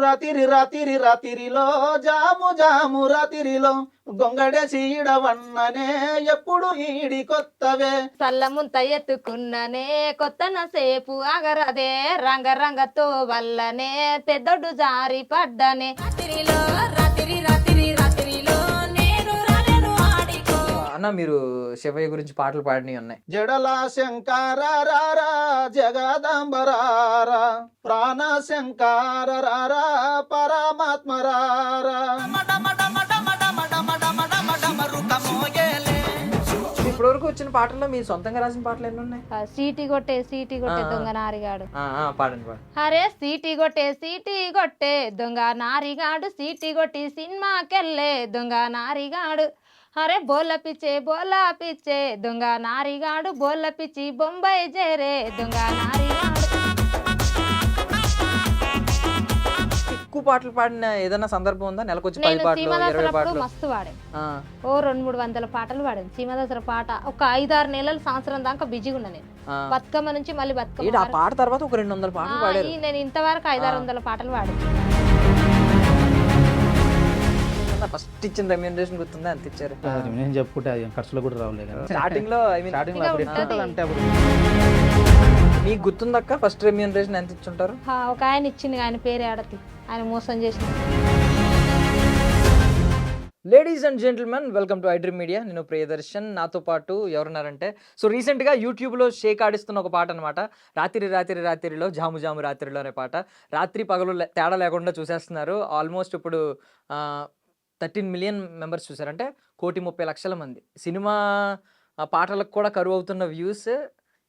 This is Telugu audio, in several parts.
రాతిరిలో జాము జాము రాతిరిలో గొంగడేసి ఈడవన్ననే ఎప్పుడు ఈడి కొత్తవే సల్లముంత ఎత్తుకున్ననే కొత్తన సేపు ఆగరదే రంగ రంగతో వల్లనే పెద్దొడ్డు జారి పడ్డనే రాత్రిలో నేను రాలేను ఆడికో. అన్న మీరు శివయ్య గురించి పాటలు పాడినవి ఉన్నాయి. జడల శంకర రారా జగదంబరారా ప్రాణ శంకర రారా పరమాత్మ రారా ఇప్పటి వరకు వచ్చిన పాటల్లో మీ సొంతంగా రాసిన పాటలు ఎన్ని ఉన్నాయి? సీటీ కొట్టే దొంగ నారిగాడు. పాడండి పాడండి. అరే సీటీ కొట్టే దొంగ నారిగాడు సీటీ కొట్టి సినిమాకెళ్ళే దొంగ నారిగాడు. అరే బోల పిచ్చే దొంగ నారిగాడు బోల పిచ్చి బొంబాయి చేరే దొంగ నారిగాడు. ఎక్కువ పాటలు పాడిన ఏదైనా సందర్భం ఉందా? నెలకొచ్చి 10 నేను పాటలు 20 సీమదసరప్పుడు పాటలు? మస్తు పాడాను. ఓ 200-300 పాటలు పాడాను. సీమదసర పాట ఒక 5-6 నెలలు సంవత్సరం దాకా బిజీగా ఉన్నా నేను. బతుకమ్మ నుంచి మళ్ళీ ఆ బతుకమ్మ పాట తర్వాత ఒక 200 పాటలు పాడారు. నేను ఇంతవరకు 500-600 పాటలు పాడాను. ఫస్ట్ ఇచ్చిన రెమ్యూనరేషన్ గుర్తుందా? ఎంత ఇచ్చారు? నేను చెప్పుకుంటే అది ఖర్చులో కూడా రావులే కదా. స్టార్టింగ్ లో స్టార్టింగ్ లో అప్పుడు ఎంత ఉంటుంది అంటే అప్పుడు మీకు గుర్తుందక్క ఫస్ట్ రెమ్యూనరేషన్ ఎంత ఇచ్చుంటారు? ఒక ఆయన ఇచ్చింది, ఆయన పేరే ఆడతి, ఆయన మోసం చేసిన. Ladies and gentlemen, welcome to iDream media. నేను ప్రియదర్శన్, నాతో పాటు ఎవరున్నారంటే సో రీసెంట్గా యూట్యూబ్లో షేక్ ఆడిస్తున్న ఒక పాట అనమాట. రాత్రిలో జాము జాము రాత్రిలో అనే పాట. రాత్రి పగలు తేడా లేకుండా చూసేస్తున్నారు. ఆల్మోస్ట్ ఇప్పుడు 13 మిలియన్ మెంబర్స్ చూసారు, అంటే 1,30,00,000 మంది. సినిమా పాటలకు కూడా కరువు అవుతున్న వ్యూస్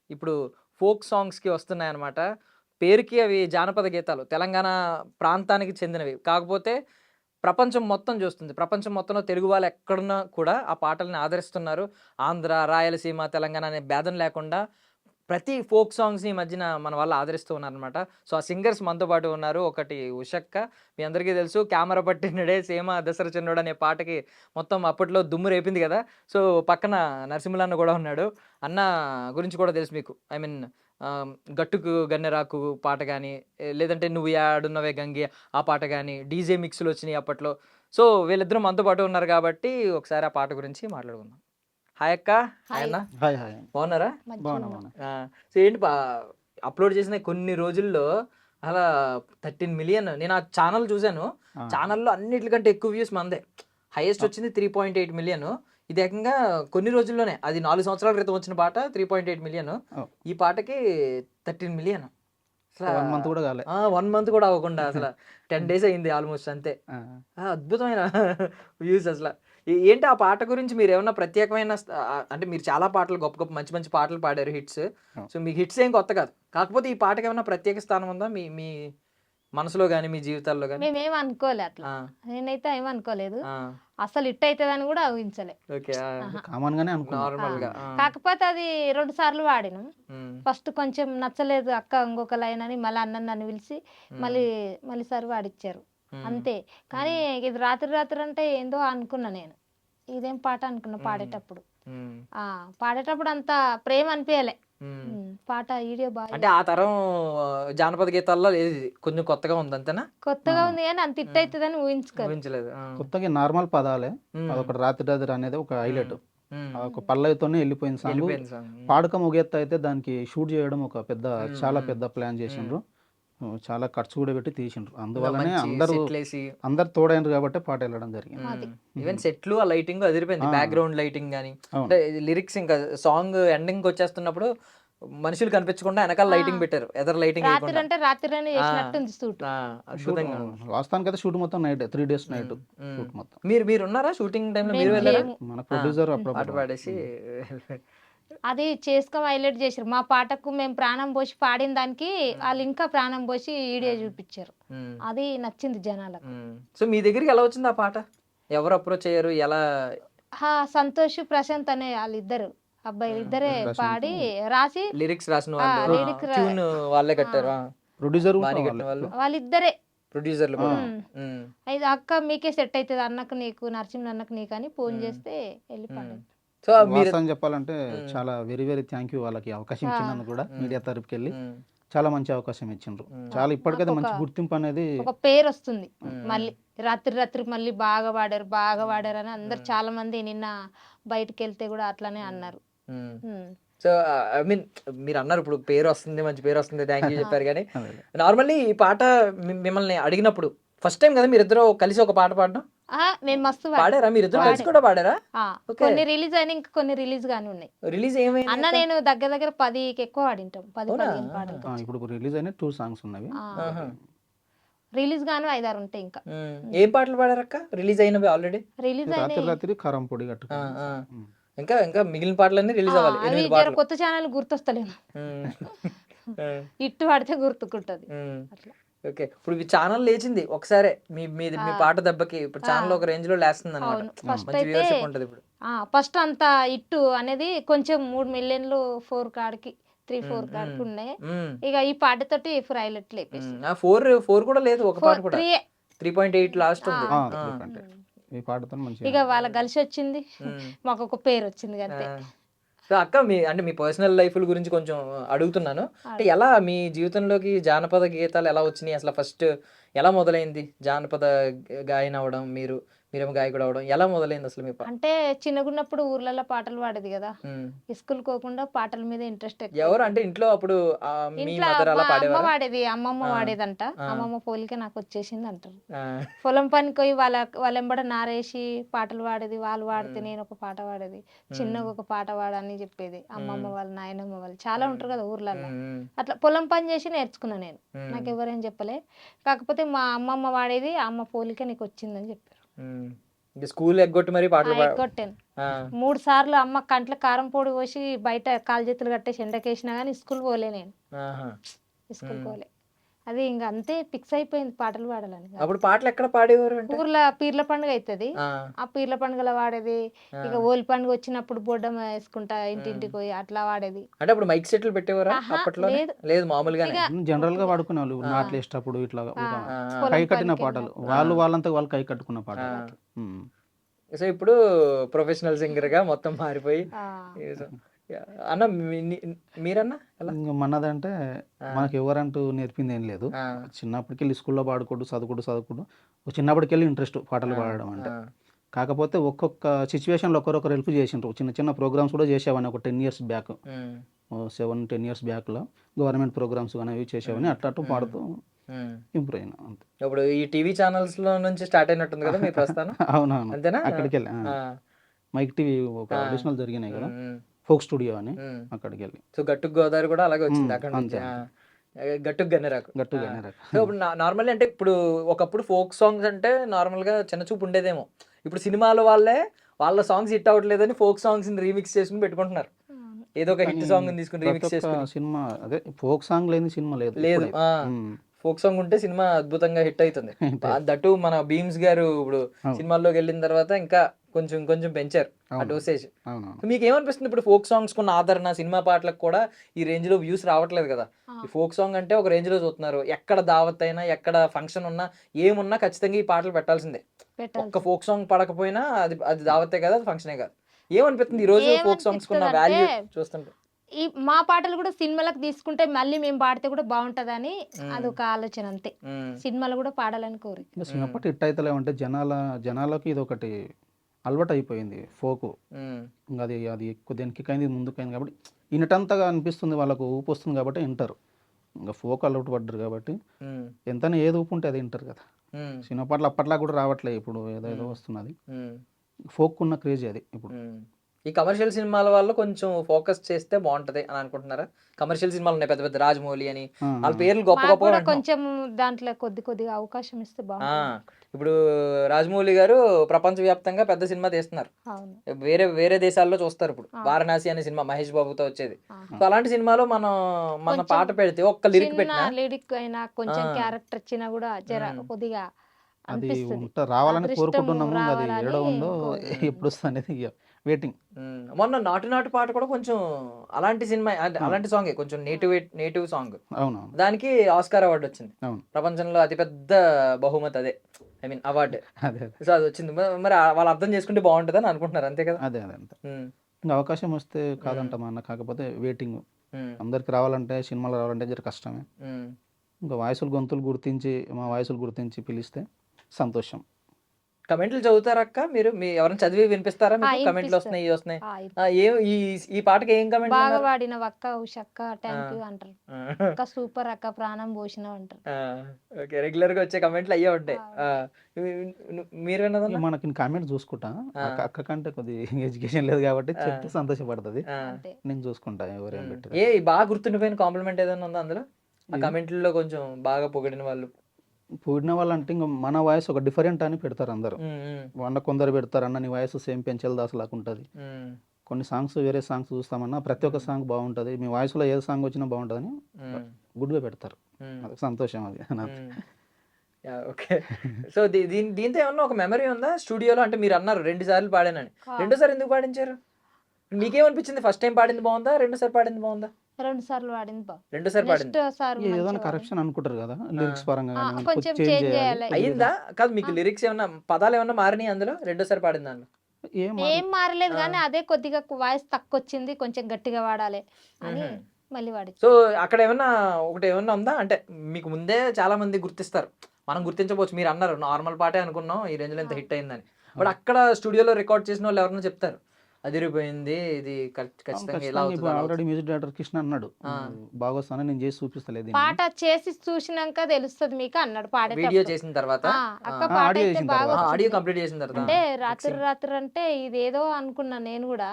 ఇప్పుడు ఫోక్ సాంగ్స్కి వస్తున్నాయన్నమాట. పేరుకి అవి జానపద గీతాలు, తెలంగాణ ప్రాంతానికి చెందినవి, కాకపోతే ప్రపంచం మొత్తం చూస్తుంది. ప్రపంచం మొత్తంలో తెలుగు వాళ్ళు ఎక్కడున్నా కూడా ఆ పాటల్ని ఆదరిస్తున్నారు. ఆంధ్ర, రాయలసీమ, తెలంగాణ అనే భేదం లేకుండా ప్రతి ఫోక్ సాంగ్స్ని ఈ మధ్యన మన వాళ్ళు ఆదరిస్తూ ఉన్నారనమాట. సో ఆ సింగర్స్ మనతో పాటు ఉన్నారు. ఒకటి ఉషక్క, మీ అందరికీ తెలుసు, కెమెరా పట్టినడే సేమ దసరా చిన్నోడు అనే పాటకి మొత్తం అప్పట్లో దుమ్ము రేపింది కదా. సో పక్కన నరసింహులన్న కూడా ఉన్నాడు. అన్న గురించి కూడా తెలుసు మీకు. ఐ మీన్ గట్టుకు గన్నెరాకు పాట కానీ, లేదంటే నువ్వు యాడున్నవే గంగి ఆ పాట కానీ, డీజే మిక్స్లు వచ్చినాయి అప్పట్లో. సో వీళ్ళిద్దరూ మనతో పాటు ఉన్నారు కాబట్టి ఒకసారి ఆ పాట గురించి మాట్లాడుకుందాం. హాయ్ అక్క. హాయ్ అన్న. హాయ్ హాయ్ బాగున్నారా? బాగున్నా. సో ఏంటి అప్లోడ్ చేసిన కొన్ని రోజుల్లో అలా 13 మిలియన్. నేను ఆ ఛానల్ చూశాను. ఛానల్లో అన్నిటికంటే ఎక్కువ వ్యూస్ మందే. హైయెస్ట్ వచ్చింది 3.8 మిలియన్. ఇది ఏకంగా కొన్ని రోజుల్లోనే, అది 4 సంవత్సరాల క్రితం వచ్చిన పాట 3.8 మిలియన్. ఈ పాటకి 13 మిలియన్. అసలు 1 మంత్ కూడా కాలే. 1 మంత్ కూడా అవ్వకుండా అసలు 10 days అయింది ఆల్మోస్ట్, అంతే. అద్భుతమైన వ్యూస్ అసలు. ఏంటి ఆ పాట గురించి మీరు ఏమన్నా ప్రత్యేకమైన అంటే మీరు చాలా పాటలు గొప్ప గొప్ప మంచి మంచి పాటలు పాడారు, హిట్స్. సో మీకు హిట్స్ ఏం కొత్త కాదు, కాకపోతే ఈ పాటకి ఏమన్నా ప్రత్యేక స్థానం ఉందా మీ మీ మనసులో కానీ మీ జీవితాల్లో కానీ? మేమేం అనుకోలే అట్లా. నేనైతే ఏమనుకోలేదు అసలు ఇట్ అవుతుందని కూడా ఊహించలే. ఓకే, కామన్ గానే అనుకున్నా. నార్మల్ గా. కాకపోతే అది 2 సార్లు వాడిను. ఫస్ట్ కొంచెం నచ్చలేదు అక్క ఇంకొక లైన్ అని, మళ్ళీ నన్ను పిలిచి మళ్ళీ సారి వాడిచ్చారు అంతే. కానీ ఇది రాత్రి అంటే ఏందో అనుకున్నా నేను, ఇదేం పాట అనుకున్నా పాడేటప్పుడు. పాడేటప్పుడు అంత ప్రేమ అనిపించలే పాట. వీడియో బాగా, అంటే ఆ తరం జానపద గీతాల్లో లేదు, కొంచెం కొత్తగా ఉంది అంతేనా? కొత్తగా ఉంది కానీ అంత ఇట్ అవుతుందని ఊహించలేదు. కొత్తగా నార్మల్ పదాలే. అదొకటి రాత్రి అనేది ఒక హైలైట్. ఒక పల్లవితోనే వెళ్ళిపోయిన సాంగ్. పాడక ముగెత్త అయితే దానికి షూట్ చేయడం ఒక చాలా పెద్ద ప్లాన్ చేసిండ్రు. చాలా ఖర్చు కూడా పెట్టి తీసిండ్రు. అందువల్లనే అందరు తోడైనరు కాబట్టి పాట వెళ్ళడం జరిగింది. ఈవెన్ సెట్లు ఆ లైటింగ్ అదిరిపోయింది, బ్యాక్గ్రౌండ్ లైటింగ్ కానీ, అంటే లిరిక్స్ ఇంకా సాంగ్ ఎండింగ్ వచ్చేస్తున్నప్పుడు మనుషులు కనిపించకుండా వెనకాల లైటింగ్ పెట్టారు, ఎదర్ లైటింగ్. వాస్తవానికి అయితే షూట్ మొత్తం నైట్, 3 days నైట్ షూట్ మొత్తం. మీరు ఉన్నారా షూటింగ్ టైంలో? మీరు వెళ్ళారా? మన ప్రొడ్యూసర్ పాట పాడేసి అది హైలైట్ చేశారు. మా పాటకు మేము ప్రాణం పోసి పాడిన దానికి వాళ్ళు ఇంకా ప్రాణం పోసి వీడియో చూపించారు. అది నచ్చింది జనాలకు. సో మీ దగ్గరికి ఎలా వచ్చింది ఆ పాట? ఎవరు అప్రోచ్ అయ్యారు? ఎలా? సంతోష్, ప్రశాంత్ అనే వాళ్ళిద్దరు అబ్బాయిలు ఇద్దరే పాడి రాసి లిరిక్స్ రాసిన వాళ్ళే కట్టారు. ప్రొడ్యూసర్ వాళ్ళిద్దరే ప్రొడ్యూసర్లు. అయితే అక్క మీకే సెట్ అవుతుంది అన్నకు నీకు, నరసింహ అన్నకు నీకు అని ఫోన్ చేస్తే వెళ్ళిపోయాడు. సో మీరు చెప్పాలంటే చాలా వెరీ వెరీ థ్యాంక్ యూ వాళ్ళకి అవకాశం ఇచ్చినందుకు కూడా మీడియా తరపుకి వెళ్ళి చాలా మంచి అవకాశం ఇచ్చిండ్రు. చాలా ఇప్పటికైతే మంచి గుర్తింపు అనేది ఒక పేరు వస్తుంది. మళ్ళీ రాత్రి మళ్ళీ బాగా పాడారు అని అందరు చాలా మంది నిన్న బయటకు వెళ్తే కూడా అట్లానే అన్నారు. సో ఐ మీన్ మీరు అన్నారు ఇప్పుడు పేరు వస్తుంది, మంచి పేరు వస్తుంది, థ్యాంక్ యూ చెప్పారు. కానీ అదే. నార్మల్లీ ఈ పాట మిమ్మల్ని అడిగినప్పుడు ఫస్ట్ టైం కదా మీరిద్దరు కలిసి ఒక పాట పాడడం? నేను మస్తు పాడారా మీరిద్దరు కలిసి కూడా పాడారా? కొన్ని రిలీజ్ అయినా ఇంకా కొన్ని రిలీజ్ గానీ ఉన్నాయి. రిలీజ్ ఏమైంది అన్న నేను దగ్గర 10కి ఎక్కువ పాడింటాం. 10-15 పాటలు ఇప్పుడు రిలీజ్ అయిన 2 సాంగ్స్ ఉన్నవి. రిలీజ్ గాను 5-6 ఉంటాయి. ఇంకా ఏం పాటలు పాడారక్క రిలీజ్ అయినవి? ఆల్రెడీ రిలీజ్ రాత్రి కారం పొడి కట్టు. ఇంకా ఇంకా మిగిలిన పాటలన్నీ రిలీజ్ అవ్వాలి. 8 జర పాటలు. కొత్త ఛానల్ గుర్తొస్తలేను. ఇట్టు పడితే గుర్తుకుంటది అట్లా. ఓకే, ఇప్పుడు ఈ ఛానల్ లేచింది ఒకసారి మీ పాట దెబ్బకి. ఇప్పుడు ఛానల్ ఒక రేంజ్ లో లేస్తుంది అవును. అనమాట. ఫస్ట్ మంచి అయితే వ్యూవర్షిప్ ఉంటది ఇప్పుడు. ఫస్ట్ అంత ఇట్టు అనేది కొంచెం 3 మిలియన్లు 4 కాడికి 3-4 కాడికి ఉన్నాయి. ఇక ఈ పాటతోటి హైలైట్ లేపేసి 4 కూడా లేదు, ఒక పాట కూడా 3 3.8 లాస్ట్ ఉంది. ఈ పాటతో మంచి ఇక వాళ్ళ కలిసి వచ్చింది, మాకు ఒక పేరు వచ్చింది అంతే. సో అక్క మీ పర్సనల్ లైఫ్ గురించి కొంచెం అడుగుతున్నాను. అంటే ఎలా మీ జీవితంలోకి జానపద గీతాలు ఎలా వచ్చినాయి? అసలు ఫస్ట్ ఎలా మొదలైంది జానపద గాయన అవడం? మీరేమో గాయకుడు అవడం ఎలా మొదలైంది అసలు మీ అంటే చిన్నగున్నప్పుడు ఊర్లలో పాటలు పాడేది కదా, స్కూల్ కోకుండా పాటల మీద ఇంట్రెస్ట్ ఎవరు అంటే ఇంట్లో అప్పుడు మీ ఇంట్లో మదర్ అలా అమ్మ వాడేది, అమ్మమ్మ వాడేదంట. అమ్మమ్మ పోలిక నాకు వచ్చేసింది అంటారు. పొలం పనికి పోయి వాళ్ళ ఎంబడ నారేసి పాటలు పాడేది, వాళ్ళు వాడితే నేను ఒక పాట పాడేది, చిన్నగా ఒక పాట పాడని చెప్పేది అమ్మమ్మ వాళ్ళు, నాయనమ్మ వాళ్ళు చాలా ఉంటారు కదా ఊర్లలో. అట్లా పొలం పని చేసి నేర్చుకున్నా నేను, నాకు ఎవరేం చెప్పలే. కాకపోతే మా అమ్మమ్మ వాడేది, అమ్మ పోలిక నీకు వచ్చిందని చెప్పారు. స్కూల్ ఎగ్గొట్టి మరి పాటలు ఎగ్గొట్టాను 3 సార్లు. అమ్మ కంట్ల కారం పొడి పోసి బయట కాలు చేతులు కట్టేసి ఎండకేసినా కానీ స్కూల్ పోలే నేను, స్కూల్ పోలే. అది ఇంకా అంతే ఫిక్స్ అయిపోయింది పాటలు పాడాలని. అప్పుడు పాటలు ఎక్కడ పాడేవారు? ఊర్లో పీర్ల పండుగ అవుతుంది, ఆ పీర్ల పండుగలో వాడేది. ఇక ఓలి పండుగ వచ్చినప్పుడు బొడ్డం వేసుకుంటా ఇంటింటికి పోయి అట్లా వాడేది. అంటే అప్పుడు మైక్ సెట్లు పెట్టేవారా అప్పట్లో? లేదు, మామూలుగా జనరల్ గా వాడుకునే వాళ్ళు నాట్లు వేసేటప్పుడు ఇట్లా కై కట్టిన పాటలు, వాళ్ళంతా వాళ్ళు కై కట్టుకున్న పాటలు. సో ఇప్పుడు ప్రొఫెషనల్ సింగర్ గా మొత్తం మారిపోయి. అన్న మీరన్నా మనదంటే మనకి ఎవరంటూ నేర్పింది ఏం లేదు. చిన్నప్పటికెళ్ళి స్కూల్లో పాడుకోడు చదువుకోడు చిన్నప్పటికెళ్ళి ఇంట్రెస్ట్ పాటలు పాడడం అంటే. కాకపోతే ఒక్కొక్క సిచ్యువేషన్లో ఒకరొకరు హెల్ప్ చేసిండ్రు. చిన్న ప్రోగ్రామ్స్ కూడా చేసేవాడిని ఒక 10 years బ్యాక్, 7-10 years బ్యాక్లో గవర్నమెంట్ ప్రోగ్రామ్స్ అనేవి చేసేవాడిని. అట్లా పాడుతూ ఇంప్రూవ్ అయినా. ఇప్పుడు ఈ టీవీ ఛానల్స్ లో నుంచి స్టార్ట్ అయినట్టుంది కదా మీ ప్రస్థానం? అవునవును, అంతేనా? అక్కడికి వెళ్ళి మైక్ టీవీ ఒక ఆడిషనల్ జరిగినాయి కదా, ఫోక్ స్టూడియో అని, అక్కడికి వెళ్ళి. సో గట్టుకు గోదావరి కూడా అలాగే వచ్చింది అక్కడ నుంచి. గట్టుకు గన్నెరాకు. సో ఇప్పుడు నార్మల్లీ అంటే ఇప్పుడు ఒకప్పుడు ఫోక్ సాంగ్స్ అంటే నార్మల్ గా చిన్న చూపు ఉండేదేమో. ఇప్పుడు సినిమాల వాళ్ళ సాంగ్స్ హిట్ అవ్వట్లేదని ఫోక్ సాంగ్స్ రీమిక్స్ చేసుకుని పెట్టుకుంటున్నారు. ఏదో ఒక హిట్ సాంగ్ తీసుకుని రీమిక్స్ చేసుకుని. సినిమా అదే ఫోక్ సాంగ్ లేని సినిమా లేదు. ఫోక్ సాంగ్ ఉంటే సినిమా అద్భుతంగా హిట్ అవుతుంది. దట్టు మన భీమ్స్ గారు ఇప్పుడు సినిమాల్లోకి వెళ్ళిన తర్వాత ఇంకా కొంచెం పెంచారు ఆ డోసేజ్. మీకు ఏమనిపిస్తుంది ఇప్పుడు ఫోక్ సాంగ్స్ కొన్న ఆదరణ సినిమా పాటలకు కూడా ఈ రేంజ్ లో వ్యూస్ రావట్లేదు కదా? ఈ ఫోక్ సాంగ్ అంటే ఒక రేంజ్ లో చూస్తున్నారు. ఎక్కడ దావత్ అయినా ఎక్కడ ఫంక్షన్ ఉన్నా ఏమున్నా ఖచ్చితంగా ఈ పాటలు పెట్టాల్సిందే. ఒక్క ఫోక్ సాంగ్ పడకపోయినా అది దావతే కదా, అది ఫంక్షనే కాదు. ఏమనిపిస్తుంది ఈ రోజు ఫోక్ సాంగ్స్ కొన్న వాల్యూ చూస్తుంటే? ఈ మా పాటలు కూడా సినిమాలకు తీసుకుంటే మళ్ళీ మేము పాడితే కూడా బాగుంటదని అదొక ఆలోచన అంతే. సినిమాలు కూడా పాడాలని కోరిక. చిన్నప్పటి హిట్ అయితే అంటే జనాలకి ఇది ఒకటి అలవాటు అయిపోయింది ఫోకు. అది ఎక్కువ దేనికి అయింది ముందుకైంది కాబట్టి వినటంతగా అనిపిస్తుంది, వాళ్ళకు ఊపు వస్తుంది కాబట్టి వింటారు. ఇంకా ఫోక్ అలవాటు పడ్డారు కాబట్టి ఎంతనే ఏది ఊపు ఉంటే అది వింటారు కదా. సినిమా పాటలు అప్పట్లా కూడా రావట్లేదు, ఇప్పుడు ఏదో వస్తున్నది. ఫోక్ ఉన్న క్రేజ్ అది ఇప్పుడు. ఈ కమర్షియల్ సినిమాల వల్ల కొంచెం ఫోకస్ చేస్తే బాగుంటది అని అనుకుంటున్నారా? కమర్షియల్ సినిమాలు ఉన్నాయి పెద్ద రాజమౌళి అని, వాళ్ళ పేర్లు గొప్ప కొంచెం దాంట్లో కొద్దిగా అవకాశం ఇస్తే బాగుంటుంది. ఇప్పుడు రాజమౌళి గారు ప్రపంచ వ్యాప్తంగా పెద్ద సినిమా తీస్తున్నారు, వేరే దేశాల్లో చూస్తారు. ఇప్పుడు వారణాసి అనే సినిమా మహేష్ బాబుతో వచ్చేది. సో అలాంటి సినిమాలో మన పాట పెడితే ఒక్క లిరిక్ అయినా కొంచెం క్యారెక్టర్ ఇచ్చినా కూడా జర కొద్దిగా అది రావాలని కోరుకుంటున్నాము. అది ఎక్కడ ఉందో ఎప్పుడు వస్తుంది అనేది వెయిటింగ్. మొన్న నాటు పాట కూడా కొంచెం అలాంటి సినిమా, అలాంటి సాంగ్, కొంచెం నేటివ్ సాంగ్. అవును, దానికి ఆస్కార్ అవార్డు వచ్చింది. ప్రపంచంలో అతిపెద్ద బహుమతి అదే, ఐ మీన్ అవార్డు. సో అది వచ్చింది. మరి వాళ్ళు అర్థం చేసుకుంటే బాగుంటుంది అని అనుకుంటున్నారు, అంతే కదా? అదే ఇంకా అవకాశం వస్తే కాదంటామా అన్న, కాకపోతే వెయిటింగ్ అందరికి రావాలంటే సినిమాలు రావాలంటే జర కష్టమే. ఇంకా వాయిసులు గొంతులు గుర్తించి మా వాయిసులు గుర్తించి పిలిస్తే సంతోషం. కమెంట్లు చదువుతారా అక్క మీరు? మీ ఎవరైనా చదివి వినిపిస్తారా మీకు? కమెంట్లు వస్తున్నాయి, ఇవి వస్తున్నాయి. ఈ పాటకి ఏం కమెంట్ బాగా వాడిన అక్క ఉషక్క థ్యాంక్ యూ అంటారు. అక్క సూపర్ అక్క ప్రాణం పోసిన అంటారు. ఓకే, రెగ్యులర్ గా వచ్చే కమెంట్లు అయ్యే ఉంటాయి. మీరు విన్నదన్నా? మనకి కామెంట్ చూసుకుంటా. అక్క కంటే కొద్ది ఎడ్యుకేషన్ లేదు కాబట్టి చెప్తే సంతోషపడుతుంది. అంతే. నేను చూసుకుంటా ఎవరేం పెట్టారు. బాగా గుర్తుండిపోయిన కాంప్లిమెంట్ ఏదైనా ఉందా అందులో? ఆ కమెంట్లలో కొంచెం బాగా పొగిడిన వాళ్ళు పూడిన వాళ్ళంటే ఇంకా మన వాయిస్ ఒక డిఫరెంట్ అని పెడతారు అందరూ. కొందరు పెడతారు అన్న నీ వాయిస్ సేమ్ పెంచల్ దాస్ లాగా ఉంటుంది. కొన్ని సాంగ్స్ వేరే సాంగ్స్ చూస్తామన్నా ప్రతి ఒక్క సాంగ్ బాగుంటుంది, మీ వాయిస్లో ఏ సాంగ్ వచ్చినా బాగుంటుందని గుడ్గా పెడతారు. అది సంతోషం అది నాకు. ఓకే. సో దీంతో ఏమన్నా ఒక మెమరీ ఉందా స్టూడియోలో? అంటే మీరు అన్నారు 2 సార్లు పాడానని, 2 సార్లు ఎందుకు పాడించారు? మీకేమనిపించింది? ఫస్ట్ టైం పాడింది బాగుందా, 2 సార్లు పాడింది బాగుందా? 2 సార్లు వాడింది 2 సార్లు పాడింది. ఏదైనా కరెక్షన్ అనుకుంటారు కదా లిరిక్స్ పరంగా కానీ కొంచెం చేంజ్ చేంజ్ చేయాలి. చేయాలి. అయ్యిందా? కాదు, మీకు లిరిక్స్ ఏమన్నా పదాలు ఏమన్నా మారినాయి అందులో 2 సార్లు పాడిన దాంట్లో? ఏం మారలేదు కానీ అదే కొద్దిగా వాయిస్ తక్కువ వచ్చింది, కొంచెం గట్టిగా వాడాలి అని మళ్ళీ వాడి. సో అక్కడ ఏమన్నా ఒకటి ఏమన్నా ఉందా? అంటే మీకు ముందే చాలా మంది గుర్తిస్తారు, మనం గుర్తించవచ్చు. మీరు అన్నారు నార్మల్ పాటే అనుకున్నాం ఈ రేంజ్ లో ఎంత హిట్ అయిందని. బట్ అక్కడ స్టూడియోలో రికార్డ్ చేసిన వాళ్ళు ఎవరన్నా చెప్తారు అదిరిపోయింది, ఇది ఖచ్చితంగా ఇలా అవుతుంది. ఆల్రెడీ మ్యూజిక్ డైరెక్టర్ కృష్ణ అన్నాడు బాగా వస్తాను నేను చేసి చూపిస్తలేదు. పాట చేసి చూసినాక తెలుస్తుంది మీకు అన్నాడు. పాడే వీడియో చేసిన తర్వాత, అక్క పాట అయితే బాగా ఆడియో కంప్లీట్ చేసిన తర్వాత. అంటే రాత్రి అంటే ఇదేదో అనుకున్నా నేను కూడా.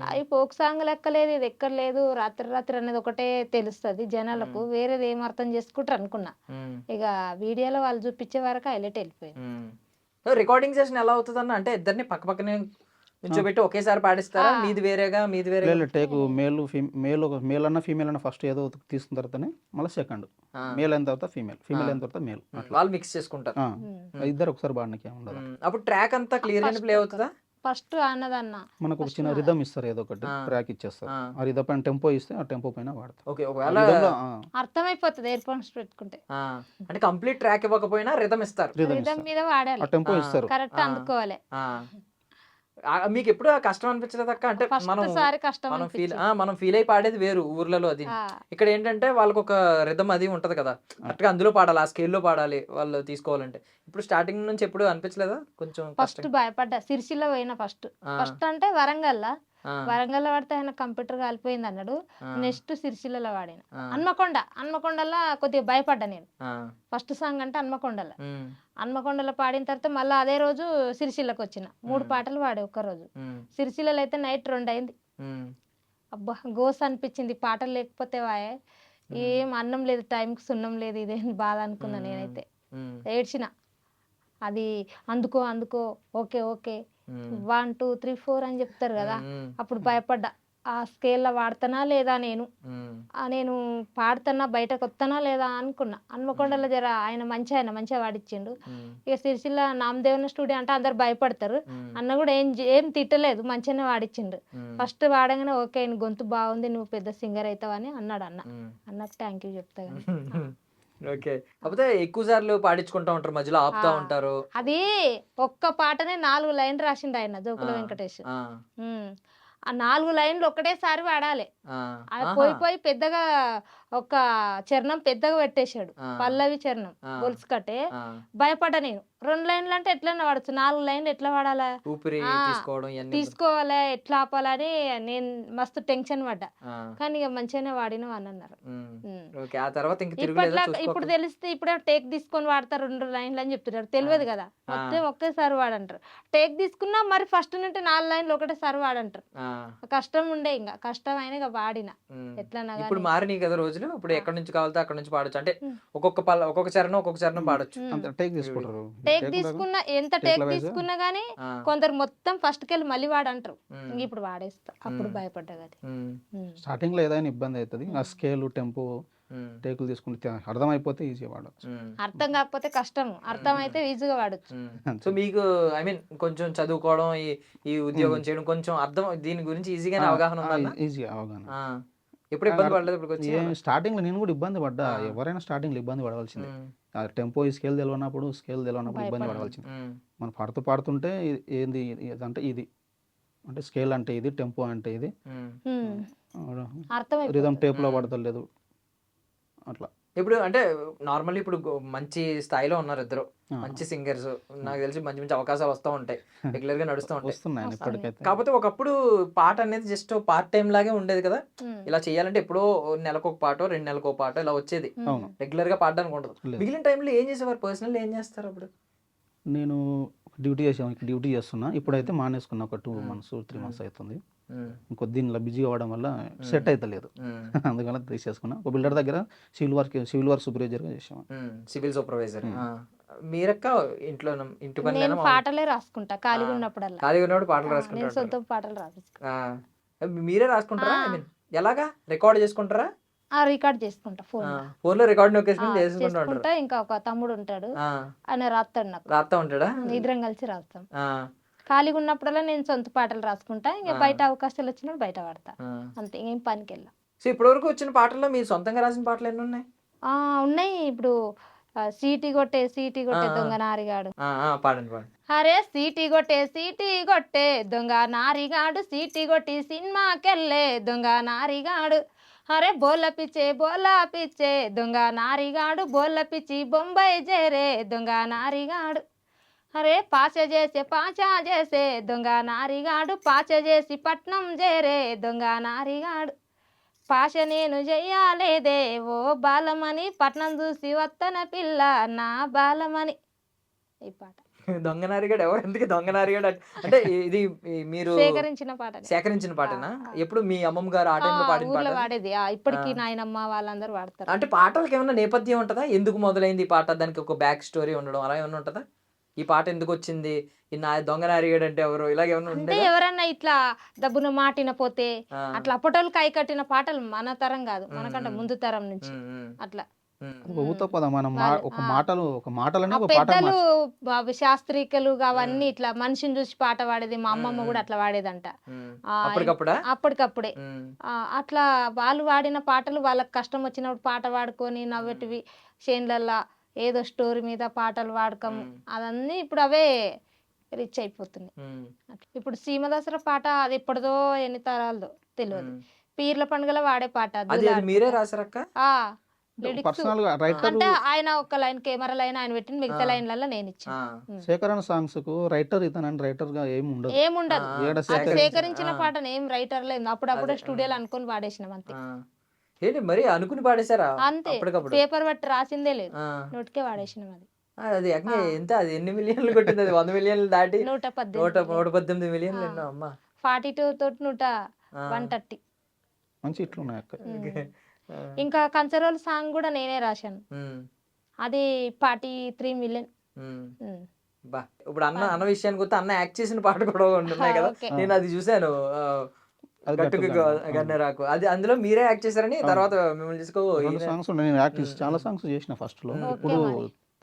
అవి ఫోక్ సాంగ్ లెక్కలేదు, ఇది ఎక్కర్లేదు, రాత్రి అనేది ఒకటే తెలుస్తుంది జనాలకు, వేరేది ఏం అర్థం చేసుకుంటారు అనుకున్నా. ఇక వీడియోలో వాళ్ళు చూపించే వరకు హైలైట్ వెళ్ళిపోయింది. రికార్డింగ్ సెషన్ ఎలా అవుతుంది అన్న? అంటే ఇద్దరిని పక్క పక్కనే కూర్చోబెట్టి ఒకేసారి పాడిస్తారా? మీది వేరేగా మీది వేరే టేక్ మేల్ అన్న ఫీమేల్ అన్న ఫస్ట్ ఏదో తీసుకున్న తర్వాతనే మళ్ళీ సెకండ్ మేల్ అయిన తర్వాత ఫీమేల్ అయిన తర్వాత మేల్ వాళ్ళు మిక్స్ చేసుకుంటారు. ఇద్దరు ఒకసారి పాడడానికి ఉండదు. అప్పుడు ట్రాక్ అంతా క్లియర్ గా ప్లే అవుతుందా? ఫస్ట్ అన్నదన్న మనకు ఒక చిన్న రిథమ్ ఇస్తారు, ఏదో ఒకటి ట్రాక్ ఇచ్చేస్తారు. ఆ రిథమ్ పైన టెంపో ఇస్తే ఆ టెంపో పైన వాడతాం. ఓకే, ఒకవేళ అర్థమైపోతుంది ఇయర్ ఫోన్స్ పెట్టుకుంటే. అంటే కంప్లీట్ ట్రాక్ ఇవ్వకపోయినా రిథమ్ ఇస్తారు, రిథమ్ మీద వాడాలి, ఆ టెంపో ఇస్తారు, కరెక్ట్ అందుకోవాలి. మీకు ఎప్పుడు కష్టం అనిపించలేదు అక్క? అంటే మనం ఫీల్ అయి పాడేది వేరు ఊర్లలో, అది ఇక్కడ ఏంటంటే వాళ్ళకి ఒక రిథమ్ అది ఉంటది కదా, కరెక్ట్గా అందులో పాడాలి, ఆ స్కేల్లో పాడాలి వాళ్ళు తీసుకోవాలంటే. ఇప్పుడు స్టార్టింగ్ నుంచి ఎప్పుడు అనిపించలేదా కొంచెం? ఫస్ట్ భయపడ్డా, సిరిసిల్ల పోయినా ఫస్ట్ అంటే వరంగల్లో పడితే ఆయన కంప్యూటర్ కాలిపోయింది అన్నాడు. నెక్స్ట్ సిరిసిల్లలో వాడిన హన్మకొండలో కొద్దిగా భయపడ్డా నేను. ఫస్ట్ సాంగ్ అంటే హన్మకొండలో పాడిన తర్వాత మళ్ళీ అదే రోజు సిరిసిల్లకు వచ్చిన 3 పాటలు పాడే ఒక్కరోజు. సిరిసిల్లలో అయితే నైట్ 2 అయింది. అబ్బా గోస్ అనిపించింది, పాటలు లేకపోతే వాయే ఏం అన్నం లేదు, టైంకి సున్నం లేదు, ఇదేం బాధ అనుకున్నా నేనైతే. ఏడ్చిన అది అందుకో ఓకే 1 2 3 4 అని చెప్తారు కదా, అప్పుడు భయపడ్డా. ఆ స్కేల్లో వాడతానా లేదా, నేను పాడుతున్నా బయటకు వస్తానా లేదా అనుకున్నా. హన్మకొండలో జర ఆయన మంచిగా వాడిచ్చిండు. ఇక సిరిసిల్ల నామదేవన స్టూడియో అంటే అందరు భయపడతారు, అన్న కూడా ఏం తిట్టలేదు, మంచిగానే వాడిచ్చిండు. ఫస్ట్ వాడగానే ఓకే గొంతు బాగుంది, నువ్వు పెద్ద సింగర్ అవుతావని అన్నాడు అన్నకు థ్యాంక్ యూ చెప్తా. ఓకే, కాకపోతే ఎక్కువ సార్లు పాడించుకుంటా ఉంటారు, మధ్యలో ఆపుతా ఉంటారు. అది ఒక్క పాటనే 4 లైన్లు రాసిండు ఆయన జోకుల వెంకటేష్. ఆ 4 లైన్లు ఒకటేసారి వాడాలి. పోయి పెద్దగా ఒక చరణం పెద్దగా పెట్టేశాడు, పల్లవి చరణం గొలుసు కట్టే. భయపడ్డా నేను. 2 లైన్లు అంటే ఎట్లన్నా వాడచ్చు, 4 లైన్లు ఎట్లా వాడాలా, ఊపిరి తీసుకోవాలా, ఎట్లా ఆపాలని నేను మస్తు టెన్షన్ పడ్డా. కానీ ఇక మంచిగానే వాడినావు అని అన్నారు. ఇప్పుడు తెలిస్తే ఇప్పుడే టేక్ తీసుకొని వాడతారు 2 లైన్లు అని చెప్తున్నారు, తెలియదు కదా. మొత్తం ఒకేసారి వాడంటారు. టేక్ తీసుకున్నా మరి ఫస్ట్ నుండి 4 లైన్లు ఒకటేసారి వాడంటారు. కష్టం ఉండే, ఇంకా కష్టమైన ఇక వాడిన ఎట్లా. ఇప్పుడు మారినాయి కదా రోజులు, ఇప్పుడు ఎక్కడి నుంచి కావాలితే అక్కడ నుంచి పాడొచ్చు. అంటే ఒక్కొక్క చరణం పాడొచ్చు. టేక్ తీసుకుంటారు, టేక్ తీసుకున్నా ఎంత టేక్ తీసుకున్నా గానీ కొందరు మొత్తం ఫస్ట్ కెళ్ళి మళ్ళీ వాడంటారు. ఇప్పుడు వాడేస్తా, అప్పుడు భయపడ్డా కదా. స్టార్టింగ్ లో ఏదైనా ఇబ్బంది అవుతుంది, ఆ స్కేల్ టెంపో టేకులు తీసుకుంటే అర్థమైపోతే ఈజీగా వాడచ్చు, అర్థం కాకపోతే కష్టం, అర్థం అయితే ఈజీగా వాడచ్చు. సో మీకు కొంచెం చదువుకోవడం, ఈ ఉద్యోగం చేయడం కొంచెం అర్థం, దీని గురించి ఈజీగానే అవగాహన ఉందా? ఈజీగా అవగాహన. ఎప్పుడు ఇబ్బంది పడలేదు? స్టార్టింగ్ లో నేను కూడా ఇబ్బంది పడ్డా, ఎవరైనా స్టార్టింగ్ లో ఇబ్బంది పడవలసిందే. టెంపో ఈ స్కేల్ తెలియనప్పుడు ఇబ్బంది పడవలసింది. మనం పాడుతుంటే ఏంది అంటే ఇది అంటే స్కేల్ అంటే ఇది, టెంపో అంటే ఇది, అర్థం రిధమ్ టేప్లో పడతలేదు అట్లా. ఇప్పుడు అంటే నార్మల్లీ ఇప్పుడు మంచి స్థాయిలో ఉన్నారు ఇద్దరు, ఆ. మంచి సింగర్స్. నాకు తెలిసి మంచి మంచి అవకాశాలు వస్తూ ఉంటాయి, రెగ్యులర్ గా నడుస్తూ ఉంటాయి. వస్తున్నాయండి ఇప్పటికైతే. కాకపోతే ఒకప్పుడు పాట అనేది జస్ట్ పార్ట్ టైం లాగే ఉండేది కదా. ఇలా చేయాలంటే ఎప్పుడో నెలకు ఒక పాటో 2 నెలలకు ఒక పాటో ఇలా వచ్చేది, అవును. రెగ్యులర్ గా పాడడానికి ఉండదు. లేదు. మిగిలిన టైంలో ఏం చేసేవారు, పర్సనల్ ఏం చేస్తారు అప్పుడు? నేను డ్యూటీ చేస్తున్నా. ఇప్పుడైతే మానేసుకున్నా, ఒక 2 months 3 months అవుతుంది. ఇంకొద్ది దీనిలో బిజీ అవ్వడం వల్ల సెట్ అవుతలేదు, అందువల్ల తీసేసుకున్నా. ఒక బిల్డర్ దగ్గర సివిల్ వర్క్ సూపర్వైజర్గా చేసాము. Civil supervisor. మీరక్క ఇంట్లో ఇంటి పని నేను పాటలే రాసుకుంటా ఖాళీగా ఉన్నప్పుడల్లా. ఖాళీగా ఉన్నప్పుడు పాటలు నేను రాసుకుంటారు? సొంత పాటలు రాసుకుంటా. మీరే రాసుకుంటారా? ఐ మీన్ ఎలాగా, రికార్డ్ చేసుకుంటారా? రికార్డ్ చేసుకుంటా ఫోన్ లో రికార్డ్ నొక్కేసుకుని చేసుకుంటూ ఉంటారు. చేసుకుంటా. ఇంకా ఒక తమ్ముడు ఉంటాడు, ఆయన రాస్తాడు, నాకు రాస్తా ఉంటాడా? ఇద్దరం కలిసి రాస్తాం. ఖాళీగా ఉన్నప్పుడల్లా నేను సొంత పాటలు రాసుకుంటా. ఇంకా బయట అవకాశాలు వచ్చినప్పుడు బయట పాడతా, అంతే. ఇంకేం పనికి వెళ్ళా. సో ఇప్పటి వరకు వచ్చిన పాటల్లో మీరు సొంతంగా రాసిన పాటలు ఎన్ని ఉన్నాయి? ఉన్నాయి. ఇప్పుడు సీటీ కొట్టే దొంగ నారిగాడు. పాడండి పాడండి. అరే సీటీ కొట్టే దొంగ నారిగాడు, సీటీ కొట్టి సినిమాకెళ్ళే దొంగ నారిగాడు. అరే బోల పిచ్చే దొంగ నారిగాడు, బోల పిచ్చి బొంబాయి చేరే దొంగ నారిగాడు. అరే పాచ చేసే దొంగ నారిగాడు, పాచ చేసి పట్నం చేరే దొంగ నారిగాడు. పాష నేను చెయ్యాలేదే ఓ బాలమని, పట్నం చూసి వత్తన పిల్ల నా బాలమని. ఈ పాట దొంగ నారిగాడు ఎవరు, ఎందుకు దొంగ నారిగాడు అంటే ఇది మీరు సేకరించిన పాటనా? ఎప్పుడు మీ అమ్మమ్మ గారు ఆ టైంలో పాడిన పాట వాడేది. ఇప్పటికి నాయనమ్మ వాళ్ళందరూ వాడతారు. అంటే పాటలకి ఏమన్నా నేపథ్యం ఉంటుందా? ఎందుకు మొదలైంది ఈ పాట, దానికి ఒక బ్యాక్ స్టోరీ ఉండడం అలా ఏమన్నా ఉంటుందా? ఈ పాట ఎందుకు వచ్చింది, ఈ దొంగ నారిగాడు అంటే ఎవరు, ఇలాగ ఏమన్నా అంటే ఉంటే ఎవరన్నా ఇట్లా డబ్బును మాటిన పోతే అట్లా అప్పటోళ్ళు కై కట్టిన పాటలు మన తరం కాదు, మనకంటే ముందు తరం నుంచి అట్లా. ఊత పదం మనం ఒక మాటలనే ఒక పాట. పెద్దలు శాస్త్రీకలు అవన్నీ ఇట్లా మనిషిని చూసి పాట పాడేది. మా అమ్మమ్మ కూడా అట్లా వాడేదంట అప్పటికప్పుడే. అట్లా వాళ్ళు వాడిన పాటలు వాళ్ళకి కష్టం వచ్చినప్పుడు పాట పాడుకొని నవ్వెటివి, చేన్లల్లా ఏదో స్టోరీ మీద పాటలు వాడకం, అదన్నీ ఇప్పుడు అవే రిచ్ అయిపోతుంది. ఇప్పుడు సీమ దసరా పాట అది ఎప్పటిదో ఎన్ని తరాలదో తెలియదు. పీర్ల పండుగలో వాడే పాట మీరే రాసారక్క? పర్సనల్ గా రైటర్ అంటే ఆయన ఒక లైన్ కెమెరా లైన్ ఆయన పెట్టిన, మిగతా లైన్లలో నేను ఇచ్చాను. సేకరణ సాంగ్స్ కు రైటర్ ఇతనని రైటర్ గా ఏముండదు. సేకరించిన పాటను ఏం రైటర్ లేదు, అప్పుడప్పుడే స్టూడియోలో అనుకుని పాడేసినాం అంతే. ఏంటి మరి అనుకుని పాడేశారా? అంతే, పేపర్ బట్టి రాసిందే లేదు, నోటికే వాడేసినాం. అది ఎంత, అది ఎన్ని మిలియన్లు కొట్టింది? అది 100 మిలియన్లు దాటి 118 మిలియన్లు ఎన్నో అమ్మా. 42 తోటి 130 మంచి ఇట్లు ఉన్నాయి అక్క. ఇంకా కంచరోల్ సాంగ్ కూడా నేనే రాశాను, అది 43 మిలియన్. ఇప్పుడు అన్న విషయానికి వస్తే అన్న యాక్ట్ చేసిన పాట కూడా ఉంటున్నాయి కదా, నేను అది చూసాను, గన్నెరాకు. అది అందులో మీరే యాక్ట్ చేశారని తర్వాత మిమ్మల్ని సాంగ్స్ నేను యాక్ట్ చాలా సాంగ్స్ చేసిన ఫస్ట్ లో, ఇప్పుడు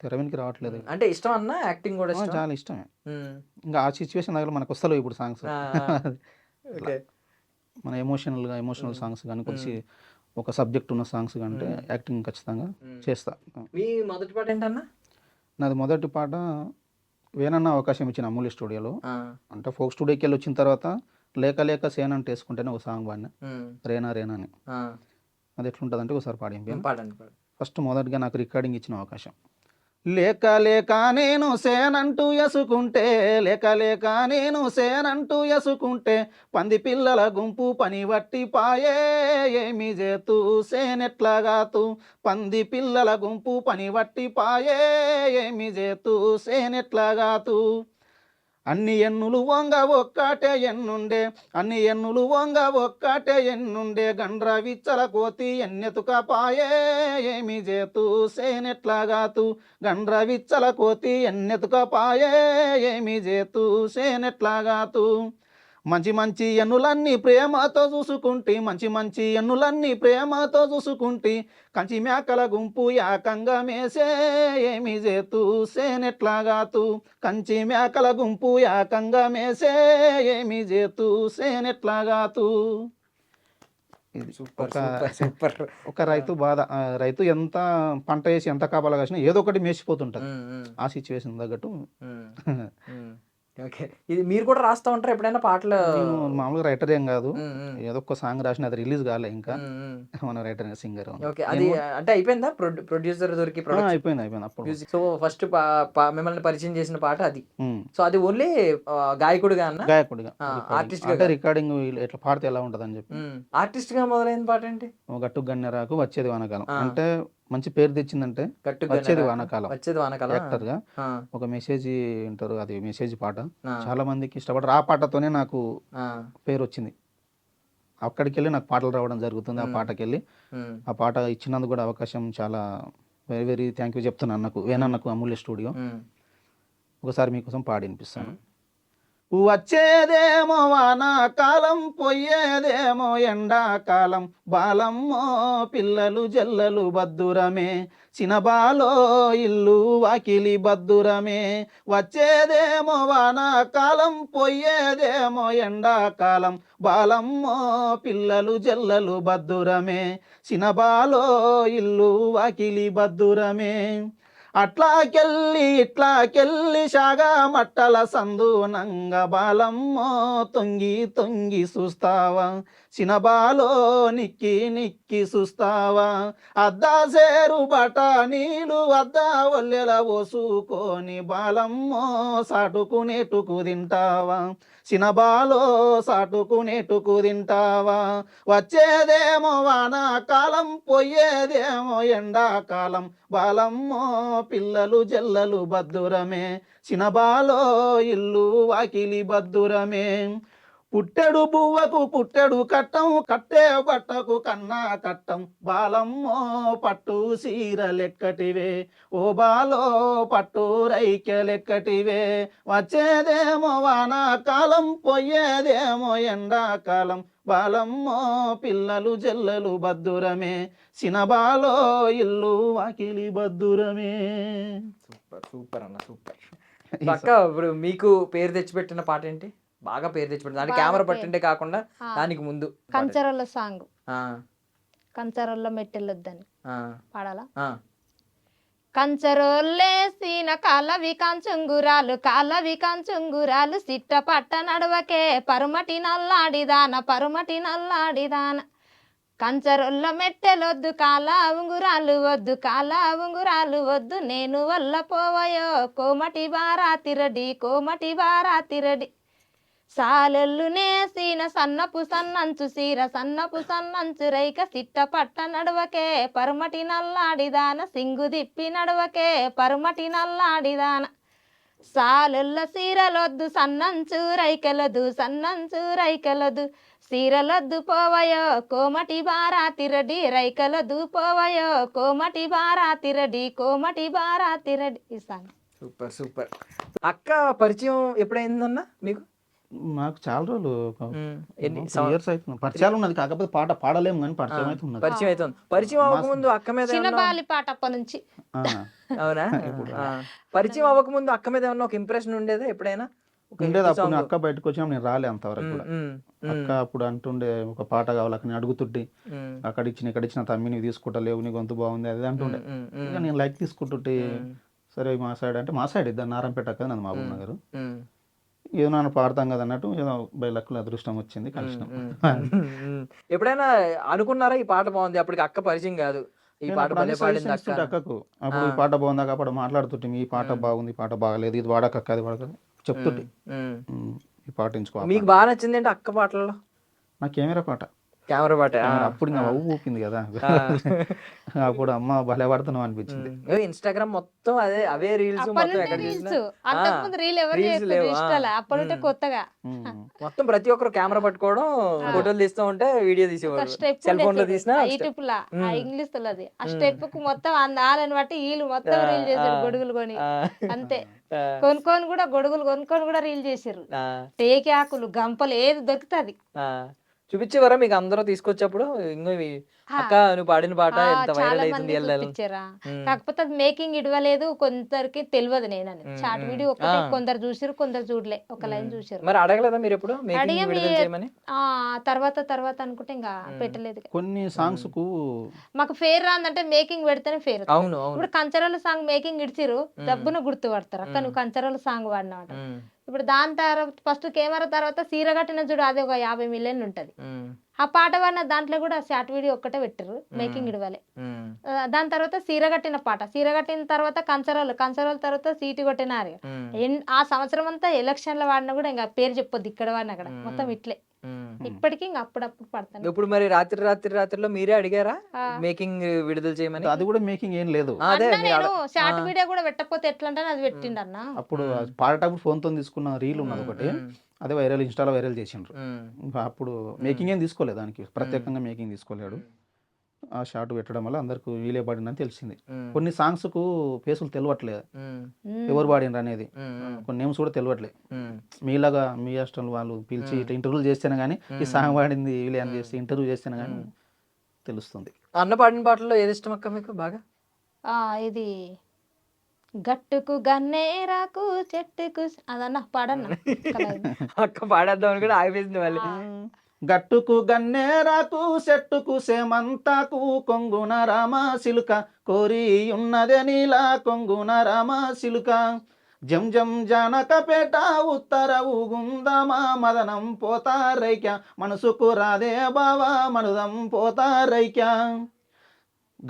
తెర వెనక్కి రావట్లేదు. అంటే ఇష్టం అన్న యాక్టింగ్ కూడా చాలా ఇష్టమే. ఇంకా ఆ సిచ్యువేషన్ దగ్గర మనకు వస్తలేవు ఇప్పుడు సాంగ్స్. మన ఎమోషనల్ సాంగ్స్ కానీ కొంచెం ఒక సబ్జెక్ట్ ఉన్న సాంగ్స్ కంటే యాక్టింగ్ ఖచ్చితంగా చేస్తా. మీ మొదటి పాట ఏంటన్నా? నాది మొదటి పాట వేనన్న అవకాశం ఇచ్చిన అమూల్య స్టూడియోలో. అంటే ఫోక్ స్టూడియోకి వెళ్ళి వచ్చిన తర్వాత లేక సేన అంటే వేసుకుంటేనే ఒక సాంగ్ పాడినా, రేనా అని. అది ఎట్లుంటుంది అంటే ఒకసారి పాడి. ఫస్ట్ మొదటిగా నాకు రికార్డింగ్ ఇచ్చిన అవకాశం. లేక నేను సేనంటూ ఎసుకుంటే, లేక నేను సేనంటూ ఎసుకుంటే, పంది పిల్లల గుంపు పని వట్టి పాయే ఏమి చేతూ సేనెట్లాగాతూ, పంది పిల్లల గుంపు పని వట్టి పాయే ఏమి చేతూ సేనెట్లాగాతూ. అన్ని ఎన్నులు వంగ ఒక్కటే ఎన్నుండే, అన్ని ఎన్నులు వంగ ఒక్కటే ఎన్నుండే, గండ్ర విచ్చల కోతి ఎన్నెతుక పాయే ఏమి చేతూ సేనెట్లాగాతూ, గండ్ర విచ్చల కోతి ఎన్నెతుక పాయే ఏమి చేతూ సేనెట్లాగాతూ. మంచి ఎన్నులన్నీ ప్రేమతో చూసుకుంటే, మంచి ఎన్నులన్నీ ప్రేమతో చూసుకుంటే, కంచి మేకల గుంపు యాకంగా మేసే ఏమి చేతూ సేనెట్లాగాతూ, కంచి మేకల గుంపు యాకంగా మేసే ఏమి చేతూ సేనెట్లాగాతూ. ఒక రైతు బాధ, రైతు ఎంత పంట వేసి ఎంత కాపాలా కాసినా ఏదో ఒకటి మేసిపోతుంటది. ఆ సిచ్యువేషన్ తగ్గట్టు ఓకే. ఇది మీరు కూడా రాస్తా ఉంటారా ఎప్పుడైనా పాటలు? నేను మామూలుగా రైటర్ ఏం కాదు, ఉమ్, ఉమ్, ఏదో ఒక సాంగ్ రాసిన, అది రిలీజ్ కాలే ఇంకా. ఉమ్, ఉమ్. మన రైటర్ సింగర్ ఓకే. అది అంటే అయిపోయిందా? ప్రొడ్యూసర్ దొరికి ప్రొడక్షన్ అయిపోయింది అప్పుడు. మ్యూజిక్. సో ఫస్ట్ మిమ్మల్ని పరిచయం చేసిన పాట అది. ఉమ్. సో అది ఓన్లీ గాయకుడిగా అన్న గాయకుడిగా ఆర్టిస్ట్ గా అంటే రికార్డింగ్ ఎట్లా పాడితే ఎలా ఉంటది అని చెప్పి. ఆర్టిస్ట్ గా మొదలైన పాట ఏంటి? గట్టు గన్నెరాకు వచ్చేది వానకాలం ఆ. అంటే మంచి పేరు తెచ్చిందంటే గట్టు వచ్చేది గన్నెరాకు, వానకాలం. వచ్చేది వానకాలం. యాక్టర్ గా ఆ, ఒక మెసేజ్ వింటారు, అది మెసేజ్ పాట. ఆ, చాలా మందికి ఇష్టపడరు. ఆ పాటతోనే నాకు ఆ, పేరు వచ్చింది. అక్కడికి వెళ్ళి నాకు పాటలు రావడం జరుగుతుంది. ఆ పాటకి వెళ్ళి ఉమ్, ఆ పాట ఇచ్చినందుకు కూడా అవకాశం చాలా వెరీ వెరీ థ్యాంక్ యూ చెప్తున్నాను అన్నకు, వేనన్నకు, అమూల్య స్టూడియో. ఉమ్, ఒకసారి మీకోసం పాడి వినిపిస్తాను. వచ్చేదేమో వానాకాలం, పోయేదేమో ఎండాకాలం, బాలమ్మో పిల్లలు జల్లలు బద్దురమే, చినబాలో ఇల్లు వాకిలి బద్దురమే. వచ్చేదేమో వానాకాలం, పోయేదేమో ఎండాకాలం, బాలమ్మో పిల్లలు జల్లలు బద్దురమే, చినబాలో ఇల్లు వాకిలి బద్దురమే. అట్లాకెళ్ళి ఇట్లాకెళ్ళి షాగా మట్టల సందునంగ, బాలమ్మో తొంగి తొంగి చూస్తావా, చినబాలో నిక్కి నిక్కి చూస్తావా. అద్దా సేరు బట నీళ్ళు అద్దా ఒల్లెల పోసుకొని, బాలమ్మో సాటుకునేటుకు తింటావా, చినబాలో సాటుకునేటుకు తింటావా. వచ్చేదేమో వానాకాలం, పోయేదేమో ఎండాకాలం, బాలమ్మో పిల్లలు జల్లలు బద్దురమే, చినబాలో ఇల్లు వాకిలి బద్దురమే. పుట్టెడు బువ్వకు పుట్టెడు కట్టం, కట్టే బట్టకు కన్నా కట్టం, బాలమ్మో పట్టు సీర లెక్కటివే, ఓ బాలో పట్టు రైకె లెక్కటివే. వచ్చేదేమో వానాకాలం, పోయేదేమో ఎండాకాలం, బాలమ్మో పిల్లలు జల్లలు బద్దురమే, చినబాలో ఇల్లు వాకిలి బద్దురమే. సూపర్ సూపర్ అన్న, సూపర్. పక్క ఇప్పుడు మీకు పేరు తెచ్చిపెట్టిన పాట ఏంటి? బాగా పేరు తెచ్చిపెట్టిన అంటే బాగా కెమెరా పేరు. పట్టింటే కాకుండా ఆ. దానికి ముందు కంచరొల్ల సాంగ్, ఆ, కంచరొల్ల మెట్టెలొద్దని ఆ, పాడాలా? ఆ. కంచరోల్లేసిన కాలవి కంచుంగురాలు, కాలవి కంచుంగురాలు, సిట్ట పట్ట నడవకే పరుమటి నల్లాడిదాన, పరుమటి నల్లాడిదాన. కంచరొల్ల మెట్టెలొద్దు, కాల ఉంగురాలు వద్దు, కాల ఉంగురాలు వద్దు, నేను వల్ల పోవయో కోమటి బారాతిరడి, కోమటి బారాతిరడి. సాలెల్లు నేసిన సన్నపు సన్నంచు సీర, సన్నపు సన్నంచు రైక, సిట్ట పట్ట నడవకే పరుమటి నల్లాడిదాన, సింగు దిప్పి నడవకే పరుమటి నల్లాడిదాన. సాలెల్ల సీరలొద్దు, సన్నంచు రైకెలదు, సన్నంచు రైకెలదు, సీరలొద్దు పోవయో కోమటి బారాతిరడి, రైకలదు పోవయో కోమటి బారాతిరడి, కోమటి బారాతిరడి. ఈ సాంగ్ సూపర్ సూపర్. అక్క పరిచయం ఎప్పుడైందన్న మీకు? నాకు చాలా రోజులు, ఎన్ని 2 years అవుతుంది పరిచయాలు ఉన్నది. కాకపోతే పాట పాడలేము కానీ పరిచయం అయితే ఉన్నది. పరిచయం అవుతుంది. పరిచయం అవ్వకముందు అక్క మీద ఏమన్నా- చిన్నబాలి పాట అప్ప నుంచి. ఆ, అవునా? ఆ. పరిచయం అవ్వకముందు అక్క మీద ఏమన్నా ఒక ఇంప్రెషన్ ఉండేదా ఎప్పుడైనా? ఒక ఉండేది. హిట్ అప్పుడు సాంగ్? అక్క బయటకు వచ్చినా నేను రాలే అంతవరకు కూడా. అక్క అప్పుడు అంటుండే ఒక పాట కావాలి, అక్కడ అడుగుతుంటే అక్కడ ఇచ్చిన తమ్మిని తీసుకుంటా లేవు, నీ గొంతు బాగుంది అది అంటుండే. ఇక నేను లైక్ తీసుకుంటుంటే సరే మా సైడ్ అంటే మా సైడ్ ఇద్దరు నారాయణపేట అక్క, నన్ను మహబూబ్ నగర్, ఏదో నన్ను పాడతాం కదా అన్నట్టు ఏదో బై లక్కుల అదృష్టం వచ్చింది, కలిసినాం. ఎప్పుడైనా అనుకున్నారా ఈ పాట బాగుంది? అప్పటికి అక్క పరిచయం కాదు, ఈ నేను పాట అప్పుడు భలే అన్ని పాడింది suggestions అక్క. ఉంటే అక్కకు, అప్పుడు ఈ పాట బాగుందా అప్పుడు మాట్లాడుతుంటే ఈ పాట బాగుంది, ఈ పాట బాగలేదు, ఇది వాడక అది వాడక చెప్తుంటే ఈ పాట ఎంచుకో. మీకు బాగా నచ్చింది ఏంటి అక్క పాటలలో? నా కెమెరా పాట, కెమెరా పాట. అప్పుడు ఇంకా ఊపింది కదా, అప్పుడు అమ్మ భలే పడుతున్నాం అనిపించింది. ఇన్స్టాగ్రామ్ మొత్తం అవే రీల్స్, అప్పటి మొత్తం నుండి ఎక్కడ రీల్స్, చూసినా అంతకుముందు రీల్ ఎవరు Reels చేస్తారు లేవు. ఇష్టాల, అప్పటి నుండి కొత్తగా మొత్తం ప్రతి ఒక్కరు కెమెరా పట్టుకోవడం, ఫోటోలు తీస్తూ ఉంటే వీడియో ఒక తీసేవారు. స్టెప్ సెల్ ఫోన్ లో తీసినా యూట్యూబ్ లా ఇంగ్లీష్ లది ఆ స్టెప్ కు మొత్తం వాళ్ళని బట్టి వీళ్ళు మొత్తం రీల్ చేశారు, గొడుగులు కొని. అంతే, కొనుక్కొని కూడా గొడుగులు కొనుక్కొని కూడా రీల్ చేసారు. టేకి ఆకులు గంపలు ఏది దొరుకుతుంది. చూపించేవారా మీకు అందరూ తీసుకొచ్చేప్పుడు? ఇంకో అక్క నువ్వు పాడిన పాట ఎంత వైరల్ చాలా అవుతుంది మంది ఎల్లెల్. చూపించారా, కాకపోతే అది మేకింగ్ ఇడవలేదు, కొందరికి తెలియదు నేనని. షార్ట్ వీడియో ఒకటి కొందరు చూసిరు, కొందరు చూడలే, ఒక లైన్ చూసారు. మరి అడగలేదా మీరు ఎప్పుడు మేకింగ్ అడిగా విడుదల చేయమని? తర్వాత అనుకుంటే ఇంకా పెట్టలేదు. కొన్ని సాంగ్స్ కు మాకు ఫేర్ రాందంటే మేకింగ్ పెడితేనే ఫేర్. అవును అవును. ఇప్పుడు కంచరాల సాంగ్ మేకింగ్ ఇడిచిరు, డబ్బును గుర్తుపడతారు. అక్క నువ్వు కంచరాల సాంగ్ వాడినావట. ఇప్పుడు దాని తర్వాత ఫస్ట్ కెమెరా తర్వాత సీర కట్టిన చూడు, అది ఒక 50 మిలియన్ ఉంటది. ఆ పాట వాడిన దాంట్లో కూడా షార్ట్ వీడియో ఒక్కటే పెట్టారు, మేకింగ్ ఇడవాలి. దాని తర్వాత సీర కట్టిన పాట, సీర కట్టిన తర్వాత కంచరాలు తర్వాత సీటు కొట్టినారు. ఆ సంవత్సరం అంతా ఎలక్షన్లో వాడినా కూడా ఇంకా పేరు చెప్పొద్దు, ఇక్కడ వాడిన అక్కడ మొత్తం ఇట్లే. ఇప్పటికీ ఇంకా అప్పుడప్పుడు పడతాను. ఇప్పుడు మరి రాత్రిలో మీరే అడిగారా మేకింగ్ విడుదల చేయమని? అది కూడా మేకింగ్ ఏం లేదు. అదే నేను షార్ట్ వీడియో కూడా పెట్టకపోతే ఎట్లా అంటే అది పెట్టిండు అన్న. అప్పుడు పాడేటప్పుడు ఫోన్ తో తీసుకున్న రీల్ ఉన్నది ఒకటి, అదే వైరల్, ఇన్స్టాలో వైరల్ చేసిండ్రు. ఇంకా అప్పుడు మేకింగ్ ఏం తీసుకోలేదు, దానికి ప్రత్యేకంగా మేకింగ్ తీసుకోలేడు. ఆ షార్ట్ పెట్టడం వల్ల అందరికి వీలే పాడిందని తెలిసింది. కొన్ని సాంగ్స్ కు ఫేసులు తెలియట్లేదు, ఎవరు పాడినరు అనేది. కొన్ని నేమ్స్ కూడా తెలియట్లేదు. మీలాగా మీ హాస్టల్ వాళ్ళు పిలిచి ఇట్లా ఇంటర్వ్యూలు చేస్తేనే కానీ ఈ సాంగ్ పాడింది వీలే అని చేస్తే ఇంటర్వ్యూ చేస్తేనే కానీ తెలుస్తుంది. అన్న పాడిన పాటల్లో ఏది ఇష్టం అక్క మీకు బాగా? ఇది గట్టుకు గన్నేరాకు చెట్టుకు, అదన్నా పాడన్నా. అక్క పాడేద్దాం అని కూడా ఆగిపోయింది మళ్ళీ. గట్టుకు గన్నేరాకు చెట్టుకు సేమంతాకు కొంగున రామ సిలుక కోరి ఉన్నదే నీలా కొంగున రామ సిలుక జం జం జానకపేట ఉత్తర ఊగుందమా మదనం పోతారైక్య మనసుకు రాదే బావా మనుదం పోతారైక్య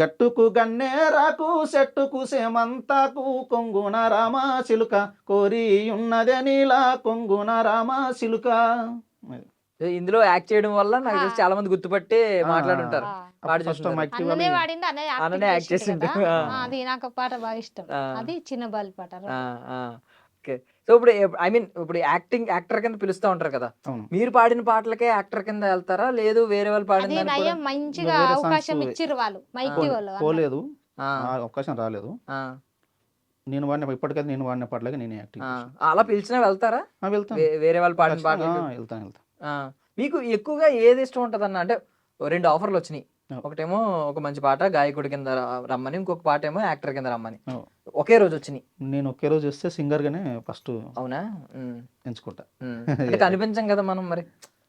గట్టుకు గన్నేరాకు చెట్టుకు సేమంతాకు కొంగున రామ సిలుక కోరి ఉన్నదే నీలా కొంగున రామ సిలుక. ఇందులో యాక్ట్ చేయడం వల్ల నాకు తెలిసి చాలా మంది గుర్తుపట్టి మాట్లాడుంటారు. అన్ననే వాడింది, అన్ననే యాక్ట్ చేసిండు. అది నాకు పాట బాగా ఇష్టం, అది చిన్న బాలి పాట. ఓకే. సో ఇప్పుడు ఐ మీన్ ఇప్పుడు యాక్టర్ కింద పిలుస్తూ ఉంటారు కదా, మీరు పాడిన పాటలకే యాక్టర్ కింద వెళ్తారా, లేదు వేరే వాళ్ళు పాడిన నయం మంచిగా అవకాశం ఇచ్చిర్రు వాళ్ళు, మైకి వాళ్ళు. పోలేదు, అవకాశం రాలేదు. నేను వాడిన ఇప్పటికైతే నేను వాడిన పాటలకి నేను యాక్టింగ్. అలా పిలిచినా వెళ్తారా? వెళ్తాను, వేరే వాళ్ళు పాడిన పాటలు వెళ్తాను. మీకు ఎక్కువగా ఏది ఇష్టం ఉంటుంది అన్న? అంటే 2 ఆఫర్లు వచ్చినాయి, ఒకటేమో ఒక మంచి పాట గాయకుడి కింద రమ్మని, ఇంకొక పాట ఏమో యాక్టర్ కింద రమ్మని, ఒకే రోజు వచ్చినాయి. నేను ఒకే రోజు వస్తే సింగర్ గానే ఫస్ట్. అవునా? ఎంచుకుంటా. అంటే కనిపించాం కదా మనం, మరి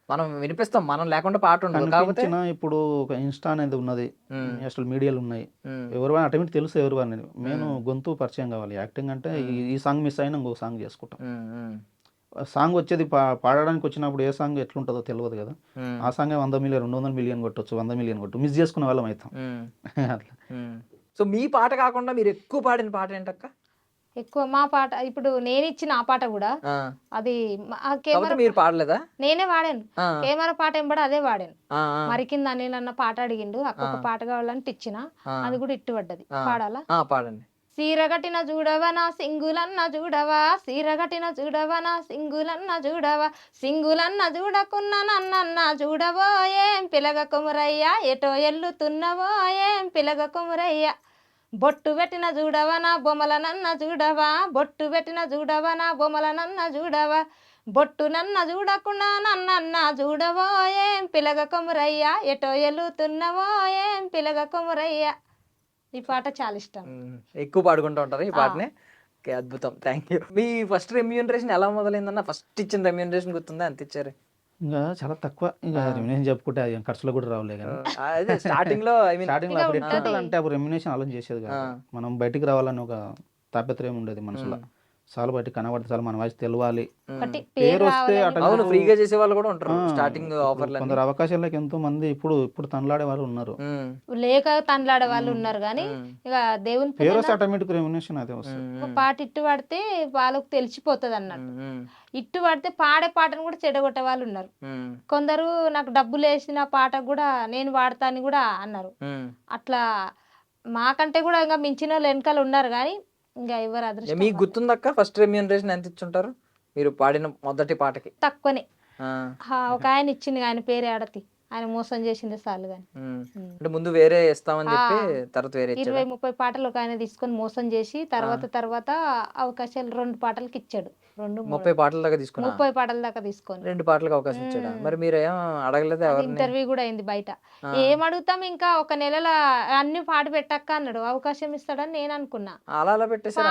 మనం వినిపిస్తాం, మనం లేకుండా పాట ఉండదు. కాకపోతే ఇప్పుడు ఒక ఇన్స్టా అనేది ఉన్నది, అసలు మీడియాలు ఉన్నాయి, ఎవరు ఆటోమేటిక్ తెలుసు ఎవరు అనేది. నేను గొంతు పరిచయం కావాలి. యాక్టింగ్ అంటే ఈ సాంగ్ మిస్ అయినా ఇంకో సాంగ్ చేసుకుంటాం. సాంగ్ వచ్చేది పాడడానికి వచ్చినప్పుడు ఏ సాంగ్ ఎట్లుంటుందో తెలియదు కదా. ఆ సాంగ్ 100 మిలియన్ 200 మిలియన్ కొట్టొచ్చు, 100 మిలియన్ కొట్టు, మిస్ చేసుకునే వాళ్ళం అవుతాం అట్లా. సో మీ పాట కాకుండా మీరు ఎక్కువ పాడిన పాట ఏంటక్క? ఎక్కువ మా పాట ఇప్పుడు నేను ఇచ్చిన ఆ పాట కూడా అది కెమెరా మీరు పాడలేదా? నేనే వాడాను, కెమెరా పాట ఎంబడి అదే వాడాను. మరి కింద అనిల్ అన్న పాట అడిగిండు, అక్క పాట కావాలంటే ఇచ్చిన, అది కూడా ఇట్టు పడ్డది. పాడాలా? పాడండి. సీరగట్టిన చూడవనా సింగులన్న చూడవా, సీరగట్టిన చూడవనా సింగులన్న చూడవా, సింగులన్న చూడకున్న నన్నన్న చూడవో ఏం పిలగ కుమరయ్య, ఎటో ఎల్లుతున్నవో ఏం పిలగ కుమరయ్య, బొట్టు పెట్టిన చూడవనా బొమ్మలనన్న చూడవా, బొట్టు పెట్టిన చూడవనా బొమ్మలనన్న చూడవా, బొట్టు నన్న చూడకుండా నన్నన్న చూడవో ఏం పిలగ కుమరయ్య, ఎటో ఎల్లుతున్నవో ఏం పిలగ కుమరయ్య. ఈ పాట చాలా ఇష్టం, ఎక్కువ పాడుకుంటూ ఉంటారు ఈ పాటని. అద్భుతం, thank you. Me first remuneration ఎలా మొదలైందన్న? ఫస్ట్ ఇచ్చిన రెమ్యూనరేషన్ గుర్తుందా? ఎంత ఇచ్చారు? ఇంకా చాలా తక్కువ, ఇంకా రెమ్యునేషన్ చెప్పుకుంటే అది ఖర్చులో కూడా రావులే కానీ. స్టార్టింగ్ లో స్టార్టింగ్ లో అప్పుడు ఎట్లా అంటే అప్పుడు రెమ్యునేషన్ ఆలోచన చేసేది కాదు. మనం బయటికి రావాలని ఒక తాపత్రయం ఉండేది మనసులో. చాలా బయట కనబడితే చాలా మన వాయిస్ తెలవాలి, పేరు వస్తే అవును, ఫ్రీగా చేసే వాళ్ళు కూడా ఉంటారు స్టార్టింగ్ ఆఫర్లు. కొందరు అవకాశాలకు ఎంతో మంది ఇప్పుడు తనలాడే వాళ్ళు ఉన్నారు, లేక తనలాడే వాళ్ళు ఉన్నారు. కానీ ఇక దేవుని పేరు వస్తే ఆటోమేటిక్ రెమ్యునేషన్ అదే వస్తుంది. పాట ఇట్టు పడితే వాళ్ళకు తెలిసిపోతుంది అన్నట్టు. ఇట్టు పడితే పాడే పాటను కూడా చెడగొట్టే వాళ్ళు ఉన్నారు. కొందరు నాకు డబ్బులు వేసిన పాట కూడా నేను వాడతాను కూడా అన్నారు. అట్లా మాకంటే కూడా ఇంకా మించిన వాళ్ళు వెనకాల ఉన్నారు. కానీ ఇంకా ఎవరు అదృష్టం. మీకు గుర్తుందక్క ఫస్ట్ రెమ్యూనరేషన్ ఎంత ఇచ్చుంటారు మీరు పాడిన మొదటి పాటకి? తక్కువనే, ఒక ఆయన ఇచ్చింది, ఆయన పేరు ఆడతి, ఆయన మోసం చేసింది చాలు కానీ అంటే ముందు వేరే ఇస్తామని చెప్పి తర్వాత వేరే ఇచ్చాడు. 20-30 పాటలు ఒక ఆయన తీసుకొని మోసం చేసి తర్వాత అవకాశాలు 2 పాటలకి ఇచ్చాడు. 30 పాటల దాకా తీసుకున్నా, 30 పాటల దాకా తీసుకొని 2 పాటలకు అవకాశం ఇచ్చాడా? మరి మీరు ఏం అడగలేదు ఎవరిని? ఇంటర్వ్యూ కూడా అయింది బయట. ఏం అడుగుతాం, ఇంకా ఒక నెలల అన్ని పాట పెట్టక్క అన్నాడు. అవకాశం ఇస్తాడని నేను అనుకున్నా. అలా పెట్టేసారు.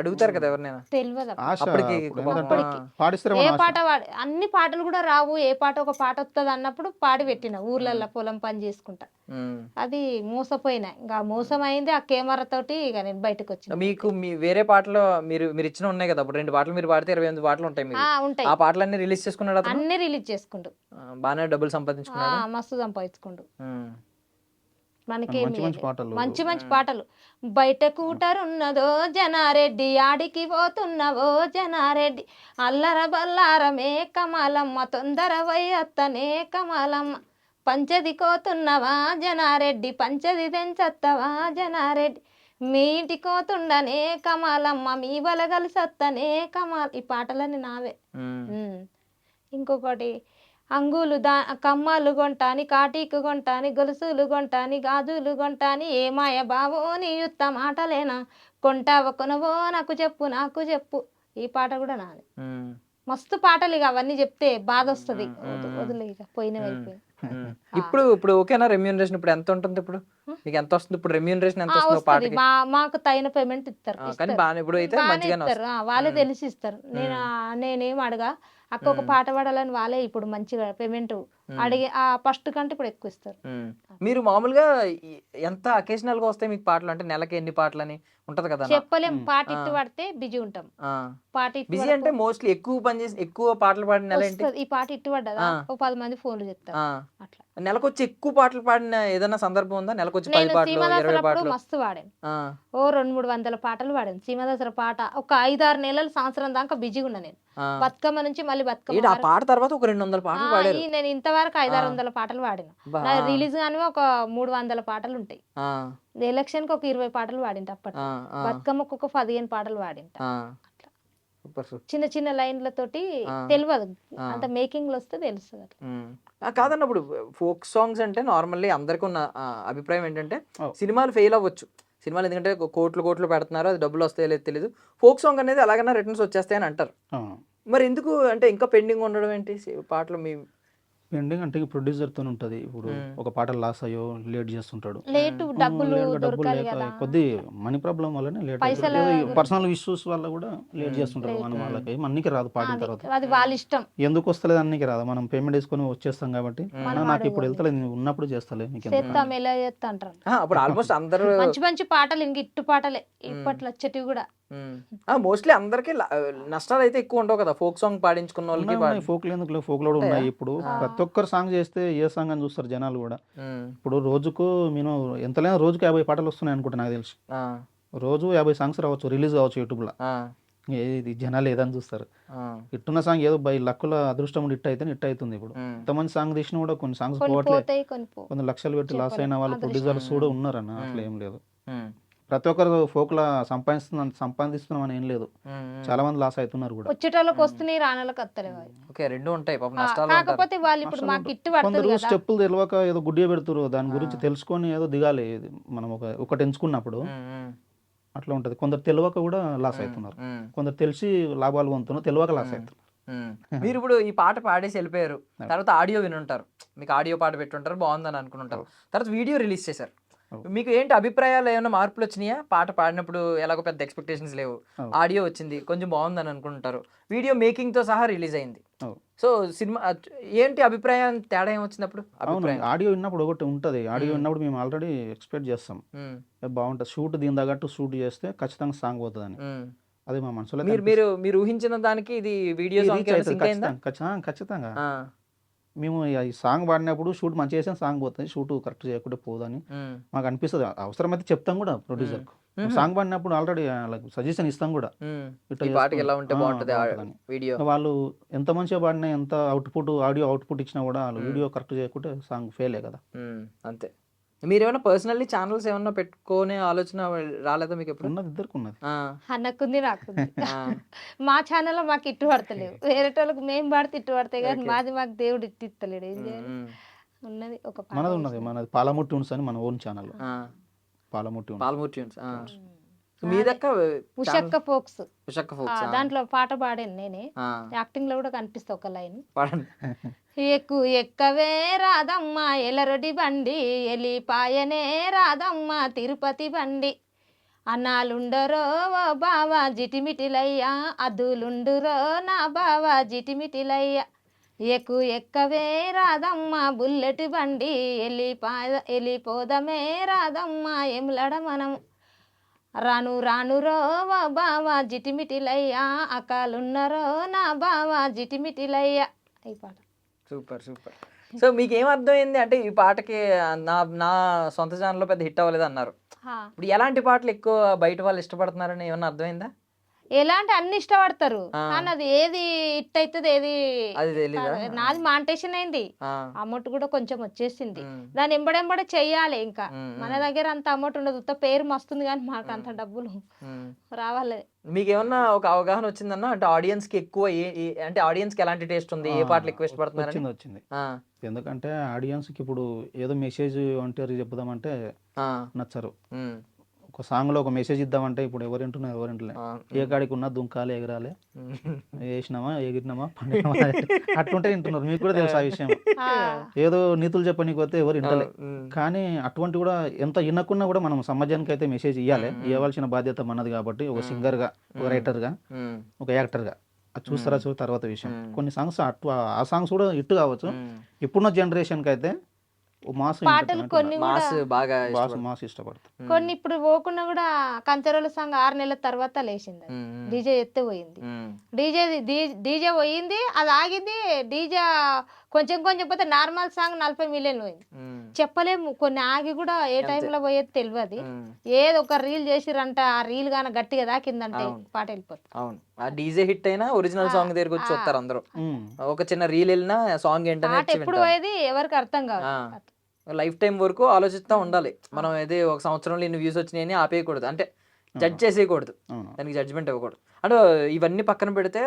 అడుగుతారు కదా ఎవరినైనా, తెలియదు ఆశ అప్పటికి ఇప్పుడు ఏంటంటే అప్పటికి. పాడిస్తారేమో ఏ ఆశ. పాట అన్ని పాటలు కూడా రావు, ఏ పాట ఒక పాట వస్తుంది అన్నప్పుడు పాడి పెట్టిన ఊర్లలో పొలం పని చేసుకుంటా. అది మోసపోయినా, ఇంకా మోసం అయింది. ఆ కెమెరా తోటి ఇక నేను బయటకు వచ్చిన. మీకు మీ వేరే పాటలు మీరు ఇచ్చిన ఉన్నాయి కదా, అప్పుడు 2 పాటలు మీరు పాడితే 28 పాటలు ఉంటాయి మీకు. ఉంటాయి, ఆ పాటలన్నీ రిలీజ్ చేసుకున్నాడు అతను? అన్ని రిలీజ్ చేసుకుంటూ బాగానే డబ్బులు సంపాదించుకున్నాడు. మస్తు సంపాదించుకుంటూ. మంచి మంచి పాటలు. మంచి పాటలు. బయట కూటరున్నదో జనారెడ్డి, ఆడికి పోతున్నవో జనారెడ్డి, అల్లర బల్లారమే కమలమ్మ, తొందర వయ్యత్తనే కమలమ్మ, పంచది కోతున్నవా జనారెడ్డి, పంచది తెంచత్తవా జనారెడ్డి, మీ ఇంటి కోతుండనే కమలమ్మ, మీ బలగలు సత్తనే కమల్. ఈ పాటలన్నీ నావే. ఇంకొకటి అంగులు కమ్మలు కొంటాని, కాటీకు కొంటాని, గొలుసులు కొంటాని, గాజులు కొంటాని, ఏమాయ బావో నీ యుత్త మాటలేనా, కొంటావ కొనవో నాకు చెప్పు. ఈ పాట కూడా నాది. మస్తు పాటలు, ఇక అవన్నీ చెప్తే బాధ వస్తుంది. వదిలే, ఇక పోయినవైపోయి. ఇప్పుడు ఓకేనా రెమ్యూనరేషన్? ఇప్పుడు ఎంత ఉంటుంది? ఇప్పుడు మీకు ఎంత వస్తుంది? ఇప్పుడు రెమ్యూనరేషన్ ఎంత వస్తుంది పాటకి? మాకు తగిన పేమెంట్ ఇస్తారు. కానీ బాగా ఇప్పుడు అయితే మంచిగానే ఇస్తారు, వాళ్ళే తెలిసి ఇస్తారు. నేనేం అడగా, అక్క ఒక పాట పాడాలని వాళ్ళే ఇప్పుడు మంచిగా పేమెంట్ అడిగి ఆ ఫస్ట్ కంటే ఇప్పుడు ఎక్కువ ఇస్తారు. మీరు మామూలుగా ఎంత అకేషనల్ గా వస్తాయి మీకు పాటలు? అంటే నెలకి ఎన్ని పాటలు అని ఉంటది కదా? చెప్పలేం. పాట ఇట్టు పడితే బిజీ ఉంటాం. పాట బిజీ అంటే మోస్ట్లీ ఎక్కువ పని చేసి ఎక్కువ పాటలు పాడిన నెల ఏంటి? ఈ పాట ఇట్టు పడ్డదా ఓ 10 మంది ఫోన్లు చెప్తారు. అట్లా నెలకొచ్చి ఎక్కువ పాటలు పాడిన ఏదైనా సందర్భం ఉందా? నెలకొచ్చి 10 పాటలు 20 పాటలు మస్తు పాడాను. ఓ 200-300 పాటలు పాడాను. సీమదసరా పాట ఒక 5-6 నెలలు, సంవత్సరం దాకా బిజీగా ఉన్నా నేను. బతుకమ్మ నుంచి మళ్ళీ బతుకమ్మ ఆ పాట తర్వాత ఒక 200 పాటలు పాడారు. నేను ఇంతవరకు 500-600 పాటలు పాడిన. రిలీజ్ గాని ఒక 300 పాటలు ఉంటాయి. ఎలక్షన్ కి ఒక 20 పాటలు పాడింట. అప్పటి బతుకమ్మకు ఒక 15 పాటలు పాడింట. చిన్న చిన్న లైన్లతోటి తెలియదు, అంత మేకింగ్ లో వస్తే తెలుస్తుంది. అట్లా కాదన్నప్పుడు ఫోక్ సాంగ్స్ అంటే నార్మల్లీ అందరికీ ఉన్న అభిప్రాయం ఏంటంటే సినిమాలు ఫెయిల్ అవ్వచ్చు. సినిమాలు ఎందుకంటే కోట్లు పెడుతున్నారు, అది డబ్బులు వస్తాయో లేదు తెలియదు. ఫోక్ సాంగ్ అనేది ఎలాగైనా రిటర్న్స్ వచ్చేస్తాయని అంటారు. మరి ఎందుకు అంటే ఇంకా పెండింగ్ ఉండడం ఏంటి పాటలు? మీ పెండింగ్ అంటే ప్రొడ్యూసర్ తో ఉంటది. ఇప్పుడు ఒక పాట లాస్ అయ్యో లేట్ చేస్తుంటాడు, డబ్బులు లేక కొద్ది మనీ ప్రాబ్లం వల్లనే లేట్, పర్సనల్ ఇష్యూస్ వల్ల కూడా లేట్ చేస్తుంటారు. మనం వాళ్ళకి అన్నికి రాదు, పాడిన తర్వాత అది వాళ్ళ ఇష్టం. ఎందుకు వస్తలేదు అన్నికి రాదు, మనం పేమెంట్ వేసుకొని వచ్చేస్తాం కాబట్టి. నాకు ఇప్పుడు వెళ్తలేదు, నేను ఉన్నప్పుడు చేస్తలే అప్పుడు ఆల్మోస్ట్ అందరూ మంచి పాటలు, ఇంక ఇట్టు పాటలే ఇప్పట్లో వచ్చేటివి కూడా. మోస్ట్లీ అందరికి నష్టాలు అయితే ఎక్కువ ఉండవు కదా ఫోక్ సాంగ్ పాడించుకున్న వాళ్ళకి. ఫోక్ ఎందుకు, ఫోక్ లో ఉన్నాయి. ఇప్పుడు ప్రతి ఒక్కరు సాంగ్ చేస్తే ఏ సాంగ్ అని చూస్తారు జనాలు కూడా. ఇప్పుడు రోజుకు నేను ఎంతలేనా రోజుకు 50 పాటలు వస్తున్నాయి అనుకుంటా నాకు తెలిసి. రోజు 50 సాంగ్స్ రావచ్చు, రిలీజ్ కావచ్చు యూట్యూబ్ లో. ఇది జనాలు ఏదని చూస్తారు. ఇట్టున్న సాంగ్ ఏదో బై లక్కుల అదృష్టం ఇట్ అయితే ఇట్ అవుతుంది. ఇప్పుడు ఎంతమంది సాంగ్ తీసినా కూడా కొన్ని సాంగ్స్ పోవట్లేదు. కొన్ని లక్షలు పెట్టి లాస్ అయిన వాళ్ళు ప్రొడ్యూసర్స్ కూడా ఉన్నారన్న. అట్లా ఏం లేదు, ప్రతి ఒక్కరు ఫోక్లా సంపాదిస్తున్నాం అని ఏం లేదు. చాలా మంది లాస్ అవుతున్నారు కూడా. వచ్చేటోళ్ళకి వస్తున్నాయి, రానోళ్ళకి వస్తలేవు. రెండు ఉంటాయి. కాకపోతే వాళ్ళు ఇప్పుడు మాకు ఇట్టు కొందరు స్టెప్పులు తెలియక ఏదో గుడ్డిగా పెడుతురు. దాని గురించి తెలుసుకొని ఏదో దిగాలి. మనం ఒకటి ఎంచుకున్నప్పుడు అట్లా ఉంటది. కొందరు తెలియక కూడా లాస్ అవుతున్నారు, కొందరు తెలిసి లాభాలు పొందుతున్నారు, తెలియక లాస్ అవుతున్నారు. మీరు ఇప్పుడు ఈ పాట పాడేసి వెళ్ళిపోయారు, తర్వాత ఆడియో వినుంటారు, మీకు ఆడియో పాట పెట్టుంటారు, బాగుందని అనుకుంటారు. తర్వాత వీడియో రిలీజ్ చేశారు. మీకు ఏంటి అభిప్రాయాలు? ఏమైనా మార్పులు వచ్చినాయా? పాట పాడినప్పుడు ఎలాగో పెద్ద ఎక్స్పెక్టేషన్స్ లేవు, ఆడియో వచ్చింది, కొంచెం బాగుందని అనుకుంటారు, వీడియో మేకింగ్ తో సహా రిలీజ్ అయింది. సో సినిమా ఏంటి అభిప్రాయం? తేడా ఏమొచ్చినప్పుడు? ఆడియో విన్నప్పుడు ఒకటి ఉంటది. ఆడియో విన్నప్పుడు మేము ఆల్రెడీ ఎక్స్పెక్ట్ చేస్తాం బాగుంటుంది, షూట్ దీని తగ్గట్టు షూట్ చేస్తే ఖచ్చితంగా సాంగ్ పోతుందని. అది మా మనసులో. మీరు ఊహించిన దానికి ఇది వీడియో ఖచ్చితంగా. మేము ఈ సాంగ్ పాడినప్పుడు షూట్ మంచిగా చేసిన సాంగ్ పోతుంది, షూట్ కరెక్ట్ చేయకుండా పోదని మాకు అనిపిస్తుంది. అవసరమైతే చెప్తాం కూడా ప్రొడ్యూసర్ కు. సాంగ్ పాడినప్పుడు ఆల్రెడీ సజెషన్ ఇస్తాం కూడా, వాళ్ళు ఎంత మంచిగా పాడినా, ఎంత అవుట్పుట్ ఆడియో అవుట్పుట్ ఇచ్చినా కూడా వాళ్ళు వీడియో కరెక్ట్ చేయకుంటే సాంగ్ ఫెయిలే కదా. అంతే. మీరు ఏమైనా పర్సనల్లీ ఛానల్స్ ఏమన్నా పెట్టుకునే ఆలోచన రాలేదా మీకు? ఎప్పుడు ఉన్నది, ఇద్దరికి ఉన్నది. అన్నకుంది, నాకుంది. మా ఛానల్లో మాకు ఇట్టు పడతలేవు, వేరే వాళ్ళకి మేము పాడితే ఇట్టు పడతాయి కానీ మాది మాకు దేవుడు ఇట్టు ఇస్తలేడు. ఏం చేయాలి? ఉన్నది ఒక పాట మనది ఉన్నది, మనది పాలమూరు ట్యూన్స్ అని మన ఓన్ ఛానల్, ఆ, పాలమూరు ట్యూన్స్. పాల్మూర్ ట్యూన్స్. మీదక్క ఉషక్క ఫోక్స్ ఉషక్క ఫోక్స్. దాంట్లో పాట పాడాను నేనే, యాక్టింగ్ లో కూడా కనిపిస్తా ఒక లైన్. పాడండి. ఎక్కవే రాదమ్మ ఎలరడి బండి, ఎలిపాయనే రాదమ్మ తిరుపతి బండి, అన్నాలుండరో ఓ బావా జిటిమిటిలయ్యా, అద్దులుండురో నా బావా జిటిమిటిలయ్యా, ఎక్కవే రాదమ్మ బుల్లెట్ బండి, ఎలిపోదమే రాదమ్మ ఎములడ మనం, రాను రానురో ఓ బావా జిటిమిటిలయ్యా, అకాలున్నరో నా బావా జిటిమిటిలయ్యా. ఈ పాట సూపర్ సూపర్. సో మీకు ఏం అర్థమైంది అంటే ఈ పాటకి నా నా సొంత ఛానల్లో పెద్ద హిట్ అవ్వలేదు అన్నారు. ఇప్పుడు ఎలాంటి పాటలు ఎక్కువ బయట వాళ్ళు ఇష్టపడుతున్నారని ఏమన్నా అర్థమైందా? ఎలాంటి అన్ని ఇష్టపడతారు కానీ అది ఏది హిట్ అవుతుంది ఏది అది తెలీదా? నాది మాంటేషన్ అయింది, అమౌంట్ కూడా కొంచెం వచ్చేసింది, దాని ఎంబడెంబడే చెయ్యాలి. ఇంకా మన దగ్గర అంత అమౌంట్ ఉండదు, ఉత్త పేరు మస్తుంది కానీ మాకు అంత డబ్బులు రావాలి. మీకు ఏమన్నా ఒక అవగాహన వచ్చిందన్న అంటే ఆడియన్స్ కి ఎక్కువ అంటే ఆడియన్స్ కి ఎలాంటి టేస్ట్ ఉంది, ఏ పాటలు ఎక్కువ ఇష్టపడుతున్నారు? వచ్చింది. ఎందుకంటే ఆడియన్స్ కి ఇప్పుడు ఏదో మెసేజ్ అంటే చెప్దామంటే నచ్చరు. ఒక సాంగ్ లో ఒక మెసేజ్ ఇద్దామంటే ఇప్పుడు ఎవరు వింటున్నారు, ఏ కాడికి ఉన్నా దుంకాలి ఎగరాలి, వేసినామా ఎగిరినామా పండినామా అట్లుంటే వింటున్నారు. మీకు కూడా తెలుసు ఆ విషయం. ఏదో నీతులు చెప్పనీకి పోతే ఎవరు వింటలే. కానీ అటువంటి కూడా ఎంత వినకున్నా కూడా మనం సమాజానికి అయితే మెసేజ్ ఇవ్వాలి, ఇవ్వాల్సిన బాధ్యత మనది. కాబట్టి ఒక సింగర్ గా, ఒక రైటర్ గా, ఒక యాక్టర్ గా అది చూస్తారా తర్వాత విషయం. కొన్ని సాంగ్స్ ఆ సాంగ్స్ కూడా హిట్ కావచ్చు. ఇప్పుడున్న జనరేషన్ కి అయితే పాటలు కొన్ని మాస్ ఇష్టపడతారు. కొన్ని ఇప్పుడు పోకుండా కూడా కంచెరోల సాంగ్ 6 నెలల తర్వాత లేచింది, డీజే ఎత్తే పోయింది, డీజే పోయింది, అది ఆగింది. డీజే కొంచెం పోతే నార్మల్ సాంగ్ 40 మిలియన్ పోయింది. చెప్పలేము, కొన్ని ఆగి కూడా ఏ టైంలో పోయేది తెలియదు. ఏదో ఒక రీల్ చేసిరంట, ఆ రీల్ గాన గట్టిగా దాకిందంటే పాట వెళ్ళిపోతుంది. అవును, ఆ డీజే హిట్ అయినా ఒరిజినల్ సాంగ్ దగ్గరికి వచ్చి వస్తారు అందరూ. ఒక చిన్న రీల్ వెళ్ళినా సాంగ్ ఏంటనే ఎప్పుడు పోయేది ఎవరికి అర్థం కాదు. లైఫ్ టైం వరకు ఆలోచిస్తూ ఉండాలి మనం. ఏది ఒక సంవత్సరంలో ఇన్ని వ్యూస్ వచ్చినాయని ఆపేయకూడదు, అంటే జడ్జ్ చేసేయకూడదు, దానికి జడ్జ్మెంట్ ఇవ్వకూడదు. అంటే ఇవన్నీ పక్కన పెడితే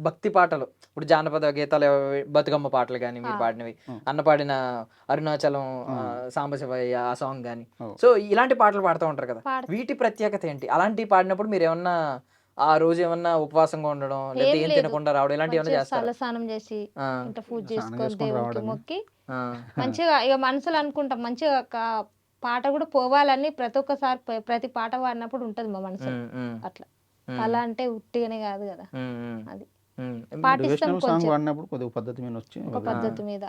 భక్తి పాటలు, ఇప్పుడు జానపద గీతాలు, బతుకమ్మ పాటలు కానీ మీరు పాడినవి, అన్న పాడిన అరుణాచలం సాంబశివయ్య ఆ సాంగ్ కానీ, సో ఇలాంటి పాటలు పాడుతూ ఉంటారు కదా, వీటి ప్రత్యేకత ఏంటి? అలాంటివి పాడినప్పుడు మీరు ఏమన్నా ఆ రోజు ఏమన్నా ఉపవాసంగా ఉండడం లేదా ఏం తినకుండా రావడం ఇలాంటివి ఏమన్నా చేస్తారు? స్నానం చేసి పూజ చేసుకొని దేవుడికి మొక్కి మంచిగా ఇక మనసులో అనుకుంటాం, మంచిగా పాట కూడా పోవాలని ప్రతి పాట పాడినప్పుడు ఉంటది మా మనసు. అట్లా అలా అంటే ఉట్టిగానే కాదు కదా, అది పాటిస్తాం. కొద్దిగా పద్ధతి మీద వచ్చి ఒక పద్ధతి మీద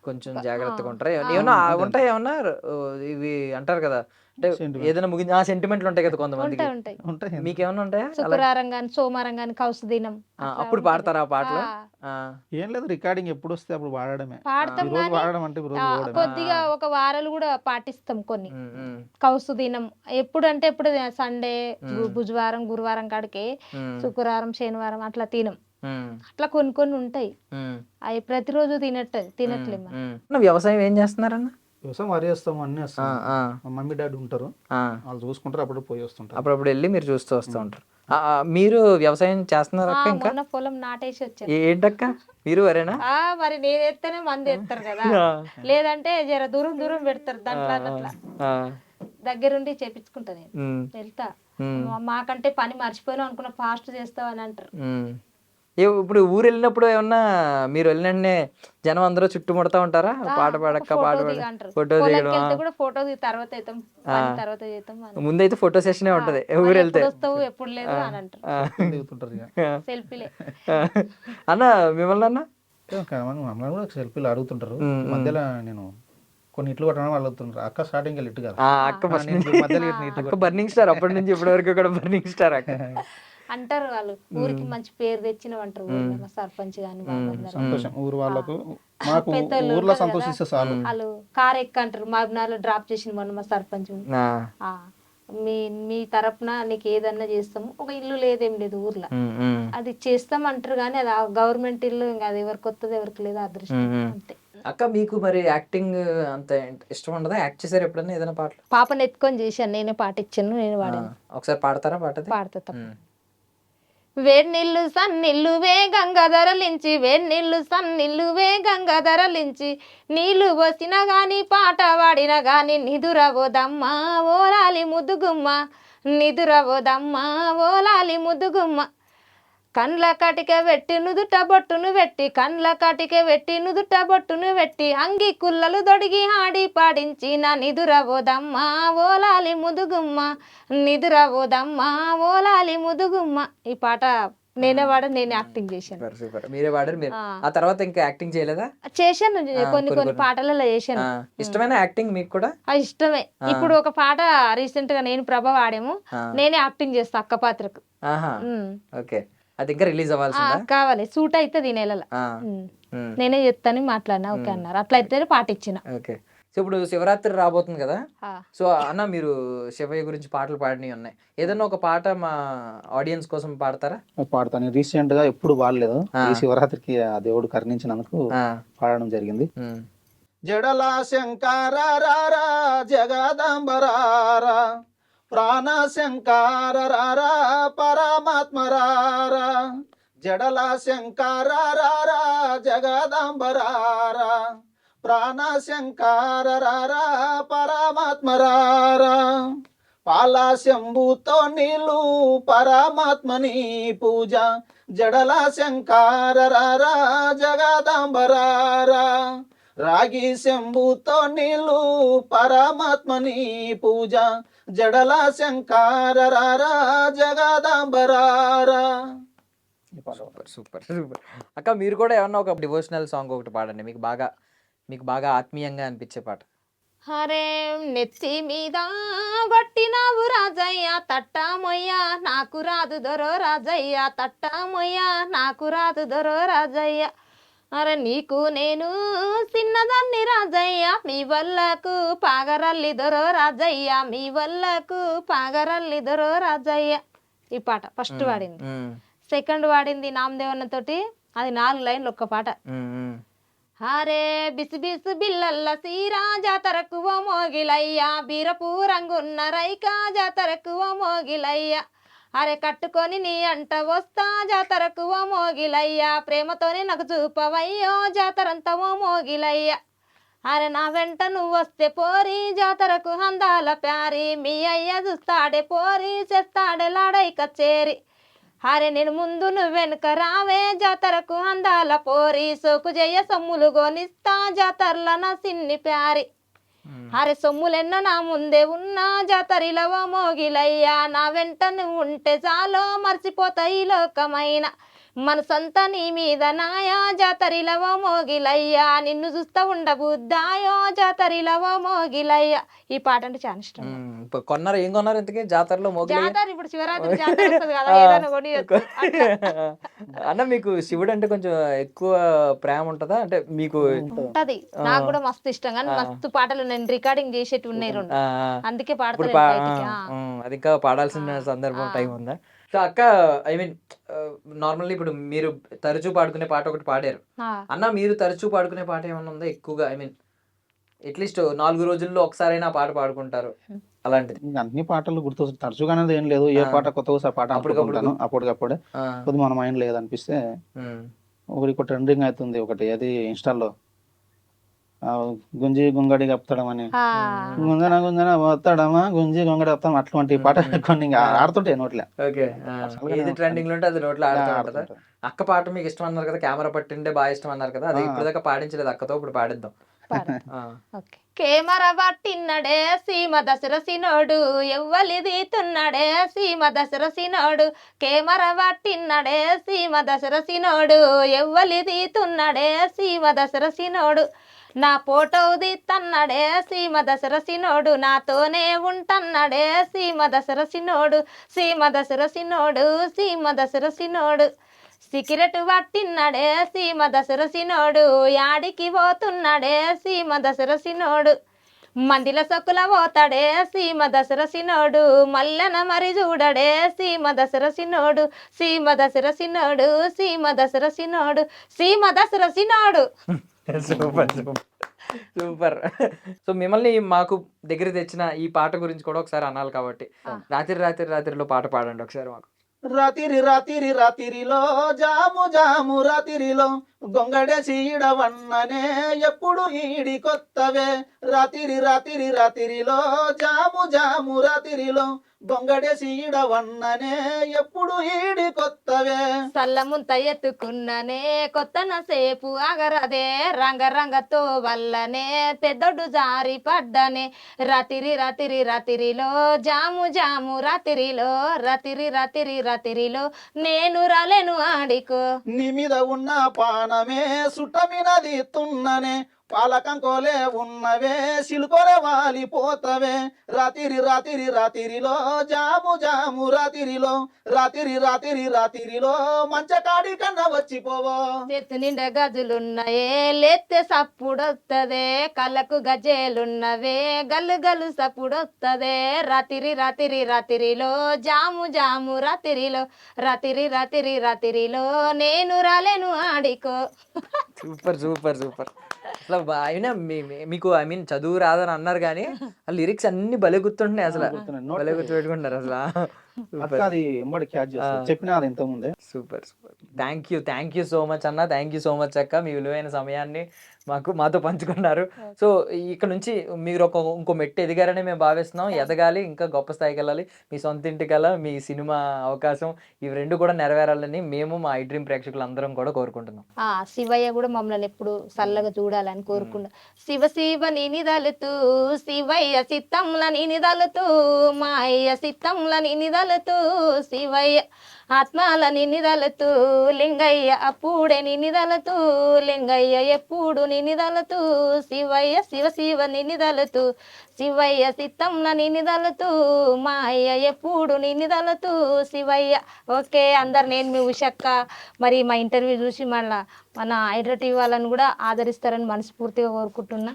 కొంచెం జాగ్రత్తగా ఉంటారు. ఏమన్నా ఉంటాయి, ఏమన్నా ఇవి అంటారు కదా, అంటే ఏదైనా ముగించి సెంటిమెంట్లు ఉంటాయి కదా కొంతమందికి, ఉంటాయి. మీకేమన్నా ఉంటాయా? శుక్రవారం గాని సోమవారం గాని కౌసు దినం అప్పుడు పాడతారా ఆ పాటలు? ఏం లేదు, రికార్డింగ్ ఎప్పుడు వస్తే అప్పుడు పాడడమే. పాడతాం, కొద్దిగా ఒక వారాలు కూడా పాటిస్తాం. కొన్ని కౌసు దినం ఎప్పుడు అంటే ఎప్పుడు సండే, బుధవారం, గురువారం కాడికి, శుక్రవారం, శనివారం అట్లా తినం. అట్లా కొన్ని ఉంటాయి, అవి ప్రతిరోజు తినట్లేము. వ్యవసాయం ఏం చేస్తున్నారన్న? వ్యవసాయం వరి వేస్తాము, అన్ని వస్తాం. మమ్మీ డాడీ ఉంటారు, వాళ్ళు చూసుకుంటారు, అప్పుడు పోయి వస్తుంటారు. అప్పుడప్పుడు వెళ్ళి మీరు చూస్తూ వస్తూ ఉంటారు. మీరు వ్యవసాయం చేస్తున్నారా? ఇంకా పొలం నాటేసి వచ్చారు. ఏంటక్క మీరు వరేనా? మరి నేను ఎత్తేనే మంది ఎత్తారు కదా, లేదంటే జర దూరం పెడతారు. దాంట్లో అట్లా దగ్గరుండి చేపించుకుంటా, నేను వెళ్తా. మాకంటే పని మర్చిపోయినా అనుకున్నా, ఫాస్ట్ చేస్తావు అని అంటారు. ఇప్పుడు ఊరు వెళ్ళినప్పుడు ఏమన్నా మీరు వెళ్ళినట్టే జనం అందరూ చుట్టుముడతా ఉంటారా? పాట పాడక్క ఫోటో దిగడం, ఫోటో తర్వాత ముందైతే ఫోటో సెషన్ ఉంటది. ఊరు వెళ్తే ఎప్పుడు లేదు అని అంటారు. సెల్ఫీలే అన్న మిమ్మల్ని అన్న మమ్మల్ని కూడా సెల్ఫీలు అడుగుతుంటారు. మధ్యలో నేను కొన్ని ఇట్లు కొట్టడం వాళ్ళు అడుగుతుంటారు. అక్క స్టార్టింగ్ వెళ్ళి ఇట్టు కదా, అక్క బర్నింగ్ స్టార్ అప్పటి నుంచి ఇప్పటి వరకు కూడా బర్నింగ్ స్టార్ అక్క అంటారు. వాళ్ళు ఊరికి మంచి పేరు తెచ్చిన అంటారు, సర్పంచ్ గాని సంతోషం. ఊరు వాళ్ళకు మాకు ఊర్లో సంతోషిస్తే చాలు. వాళ్ళు కార్ ఎక్కంటారు, మహబూబ్నగర్లో డ్రాప్ చేసిన మొన్న మా సర్పంచ్, మీ తరపున నీకు ఏదన్నా చేస్తాము, ఒక ఇల్లు లేదేం లేదు ఊర్లో, అది చేస్తాం అంటారు. కానీ అది గవర్నమెంట్ ఇల్లు, ఇంకా అది ఎవరికి వస్తుంది ఎవరికి లేదు, అదృష్టం అంతే. అక్క మీకు మరి యాక్టింగ్ అంత ఇష్టం ఉండదా? యాక్ట్ చేశారు ఎప్పుడన్నా ఏదైనా పాటలు? పాపను ఎత్తుకొని చేశాను, నేనే పాట ఇచ్చాను, నేను వాడాను. ఒకసారి పాడతారా? పాట పాడతా. వేడినీళ్ళు సన్నిళ్ళు వేగంగా ధరలించి వేడినీళ్ళు సన్నిళ్ళు వేగంగా ధరలించి నీళ్ళు పోసినా గాని పాట పాడినా గాని నిదురవోదమ్మా ఓలాలి ముద్దుగుమ్మ నిదురవోదమ్మా ఓలాలి ముద్దుగుమ్మ కండ్ల కటిక పెట్టి నుదుట బొట్టును పెట్టి కండ్ల కటిక పెట్టి నుదుట బొట్టును పెట్టి అంగి కుల్లలు దొడిగి ఆడి పాడించి నా నిదురవోదమ్మా ఓలాలి ముదుగుమ్మ నిదురవోదమ్మా ఓలాలి ముదుగుమ్మ. ఈ పాట నేనే నేనే యాక్టింగ్ చేశాను. Super super. మీరే పాడారు మీరు. ఆ. ఆ తర్వాత ఇంకా యాక్టింగ్ చేయలేదా? చేశాను కొన్ని కొన్ని కొన్ని పాటలలో చేశాను. ఇష్టమైన యాక్టింగ్ మీకు కూడా? అది ఇష్టమే. ఇప్పుడు ఒక పాట రీసెంట్ గా నేను ప్రభ వాడాము, నేనే యాక్టింగ్ చేస్తా అక్క పాత్రకు. ఆహా ఓకే. అది ఇంకా రిలీజ్ అవ్వాల్సిందా? కావాలి సూట్ అయితే దీని నెలలో నేనే చెప్తాను మాట్లాడినా ఓకే అన్నారు. అట్లా అయితే పాట ఇచ్చిన. ఓకే. సో ఇప్పుడు శివరాత్రి రాబోతుంది కదా, సో అన్న మీరు శివయ్య గురించి పాటలు పాడినవి ఉన్నాయి, ఏదైనా ఒక పాట మా ఆడియన్స్ కోసం పాడతారా? పాడతాను. రీసెంట్ గా ఎప్పుడు పాడలేదు, ఈ శివరాత్రికి ఆ దేవుడు కరుణించినందుకు పాడడం జరిగింది. జడల శంకర రారా జగదంబరారా ప్రాణ శంకర రారా పరమాత్మ రారా జడల శంకర రారా జగదంబరారా ప్రాణ శంకర రారా పరమాత్మ రారా పాల శంభుతో నీళ్ళు పరమాత్మని పూజ జడల శంకర రారా జగదంబరారా రాగి శంభుతో నీళ్ళు పరమాత్మని పూజ జడల శంకర రారా జగదంబరారా. Super super super. అక్క మీరు కూడా ఏమన్నా ఒక డివోషనల్ సాంగ్ ఒకటి పాడండి, మీకు బాగా ఆత్మీయంగా అనిపించే పాట. హరే నెత్తి మీద పట్టినావు రాజయ్య తట్టామొయ్య నాకు రాదు దొరో రాజయ్య తట్టామొయ్య నాకు రాదు దొరో రాజయ్య. అరే నీకు నేను చిన్నదాన్ని రాజయ్య మీ వల్లకు పాగరల్లి దొరో రాజయ్య మీ వల్లకు పాగరల్లి దొరో రాజయ్య. ఈ పాట ఫస్ట్ వాడింది. సెకండ్ వాడింది నామదేవన్న తోటి, అది 4 లైన్లు ఒక్క పాట. హరే బిసు బిసు బిల్లల్ల సీరా జాతరకు ఓ మోగిలయ్యా బీరపు రంగున్న రైకా జాతరకు ఓ మోగిలయ్యా అరే కట్టుకొని నీ అంట వస్తా జాతరకు ఓ మోగిలయ్యా ప్రేమతోనే నాకు చూపవయ్యో జాతరంతా ఓ మోగిలయ్యా అరే నా వెంట నువ్వు వస్తే పోరి జాతరకు అందాల ప్యారి మీ అయ్య చూస్తాడే పోరి చేస్తాడే లాడై కచేరి హరే నేను ముందు నువ్వు వెనుక రావే జాతరకు అందాల పోరి సోకు జయ్య సొమ్ములు గోనిస్తా జాతరల నా సిన్ని ప్యారి హరే సొమ్ములెన్న నా ముందే ఉన్నా జాతరిలో మోగిలయ్యా నా వెంట నువ్వు ఉంటే చాలో మర్చిపోతా ఈ లోకమైన మనసంతా నీ మీద నాయా జాతరిలో మోగిలయ్యా నిన్ను చూస్తా ఉండబుద్దాయో జాతరిలో మోగిలయ్యా. ఈ పాట అంటే చాలా ఇష్టం. కొన్నారు ఏం కొన్నారు ఇంతకీ జాతరలో? జాతర ఇప్పుడు శివరాత్రి జాతర వస్తుంది కదా, ఏదైనా కొని అన్న మీకు శివుడు అంటే కొంచెం ఎక్కువ ప్రేమ ఉంటదా? అంటే మీకు ఉంటది. నాకు కూడా మస్తు ఇష్టం, కానీ మస్తు పాటలు నేను రికార్డింగ్ చేసేటి ఉన్నాయి 2, అందుకే పాడతాను. అది ఇంకా పాడాల్సిన సందర్భం టైం ఉందా? సో అక్క ఐ మీన్ నార్మల్లీ ఇప్పుడు మీరు తరచూ పాడుకునే పాట ఒకటి పాడారు అన్న, మీరు తరచూ పాడుకునే పాట ఏమన్నా ఉందా ఎక్కువగా? ఐ మీన్ అట్లీస్ట్ 4 రోజుల్లో ఒకసారైనా పాట పాడుకుంటారు అలాంటిది? అన్ని పాటలు గుర్తు తరచుగా అనేది ఏం లేదు, ఏ పాట కొత్త పాట అప్పటికప్పుడే కొద్ది మన మైండ్ లేదనిపిస్తే ఒకటి ట్రెండింగ్ అవుతుంది ఒకటి, అది ఇన్స్టాల్లో గుంజి గుంగడి కప్తాడం అని గుంజన గుంజన పోతాడమా గుంజి గుంగడి కప్తాం అట్లాంటి పాట కొన్ని ఆడుతుంటాయి నోట్లే. ఏది ట్రెండింగ్ లో ఉంటే అది నోట్లో ఆడుతుంటా. అక్క పాట మీకు ఇష్టం అన్నారు కదా, కెమెరా పట్టిండే బాగా ఇష్టం అన్నారు కదా, అది ఇప్పుడు దాకా పాడించలేదు అక్కతో, ఇప్పుడు పాడిద్దాం. కెమెరా పట్టిన్నడే సీమ దశరసినోడు ఎవ్వలిది తున్నడే సీమ దశరసినోడు కెమెరా పట్టిన్నడే సీమ దశరసినోడు ఎవ్వలిది తున్నడే సీమ దశరసినోడు నా ఫోటో తీత్తన్నడే సీమ దశరసినోడు నాతోనే ఉంటన్నడే సీమ దశరసినోడు సీమ దశరసినోడు సీమ దశరసినోడు సిగరెట్ పట్టిన్నడే సీమ దశరసినోడు యాడికి పోతున్నడే సీమ దశరసినోడు మందిల సొక్కుల పోతాడే సీమ దశరసినోడు మల్లెన మరి చూడడే సీమ దశరసినోడు సీమ దశరసినోడు సీమ దశరసినోడు సీమ దశరసినోడు. Super super super. సో మిమ్మల్ని మాకు దగ్గర తెచ్చిన ఈ పాట గురించి కూడా ఒకసారి అనాలి కాబట్టి రాత్రి రాత్రి రాత్రిలో పాట పాడండి ఒకసారి మాకు. రాతిరి రాతిరి రాతిరిలో జాము జాము రాతిరిలో గొంగడేసి ఈడవన్ననే ఎప్పుడు ఈడి కొత్తవే రాతిరి రాతిరి రాతిరిలో జాము జాము రాతిరిలో గొంగడేసి ఈడవన్ననే ఎప్పుడు ఈడి కొత్తవే సల్లముంత ఎత్తుకున్ననే కొత్తన సేపు ఆగరదే రంగరంగతో వల్లనే పెద్దొడ్డు జారి పడ్డనే రాతిరి రాతిరి రాతిరిలో జాము జాము రాతిరిలో రాతిరి రాతిరి రాతిరిలో నేను రాలేను ఆడికో నీ మీద ఉన్న పానమే సుట్టమినది తున్ననే పాలకంకోలే ఉన్నవే సిలుకొలే వాలిపోతవే రాతిరి రాతిరి రాతిరిలో జాము జాము రాతిరిలో రాతిరి రాతిరి రాతిరిలో మంచకాడి కన్నా వచ్చిపోవో చేతు నిండా గజులున్నాయే లేతే సప్పుడొత్తదే కళ్ళకు గజేలున్నవే గల్లు గల్లు సప్పుడొత్తదే రాతిరి రాతిరి రాతిరిలో జాము జాము రాతిరిలో రాతిరి రాతిరి రాతిరిలో నేను రాలేను ఆడికో సూపర్ సూపర్ సూపర్. అసలు అయినా మీకు ఐ మీన్ చదువు రాదని అన్నారు కానీ ఆ లిరిక్స్ అన్ని భలే గుర్తుంటున్నాయి అసలు, భలే గుర్తు పెట్టుకుంటారు అసలు. అక్క అది ఎంబడి క్యాచ్ చేస్తా చెప్పినా అది ఇంత ముందే. Super super. Thank you so much అన్న, థ్యాంక్ యూ సో మచ్ అక్క, మీ విలువైన సమయాన్ని మాతో పంచుకున్నారు. సో ఇక్కడ నుంచి మీరు ఇంకో మెట్టు ఎదిగారని మేము భావిస్తున్నాం. ఎదగాలి, ఇంకా గొప్ప స్థాయికి వెళ్ళాలి, మీ సొంత ఇంటికల్లా మీ సినిమా అవకాశం ఇవి రెండు కూడా నెరవేరాలని మేము మా ఐ డ్రీమ్ ప్రేక్షకులు అందరం కూడా కోరుకుంటున్నాం. శివయ్య కూడా మమ్మల్ని ఎప్పుడు చల్లగా చూడాలని కోరుకుంటా. శివ శివ నినిదలుతూ శివయ్య సిత్తంల నినిదలుతూ మా అయ్య సిత్తంల నినిదలుతూ శివయ్య ఆత్మాల నినిదలుతూ లింగయ్య అప్పుడే నినిదలుతూ లింగయ్య ఎప్పుడు నినిదలుతూ శివయ్య శివ శివ నినిదలుతూ శివయ్య సిత్తంల నినిదలుతూ మా అయ్య ఎప్పుడు నినిదలుతూ శివయ్య. ఓకే అందరు, నేను మీ ఉషక్క. మరి మా ఇంటర్వ్యూ చూసి మళ్ళీ మన హైడ్రా టీవీ వాళ్ళని కూడా ఆదరిస్తారని మనస్ఫూర్తిగా కోరుకుంటున్నా.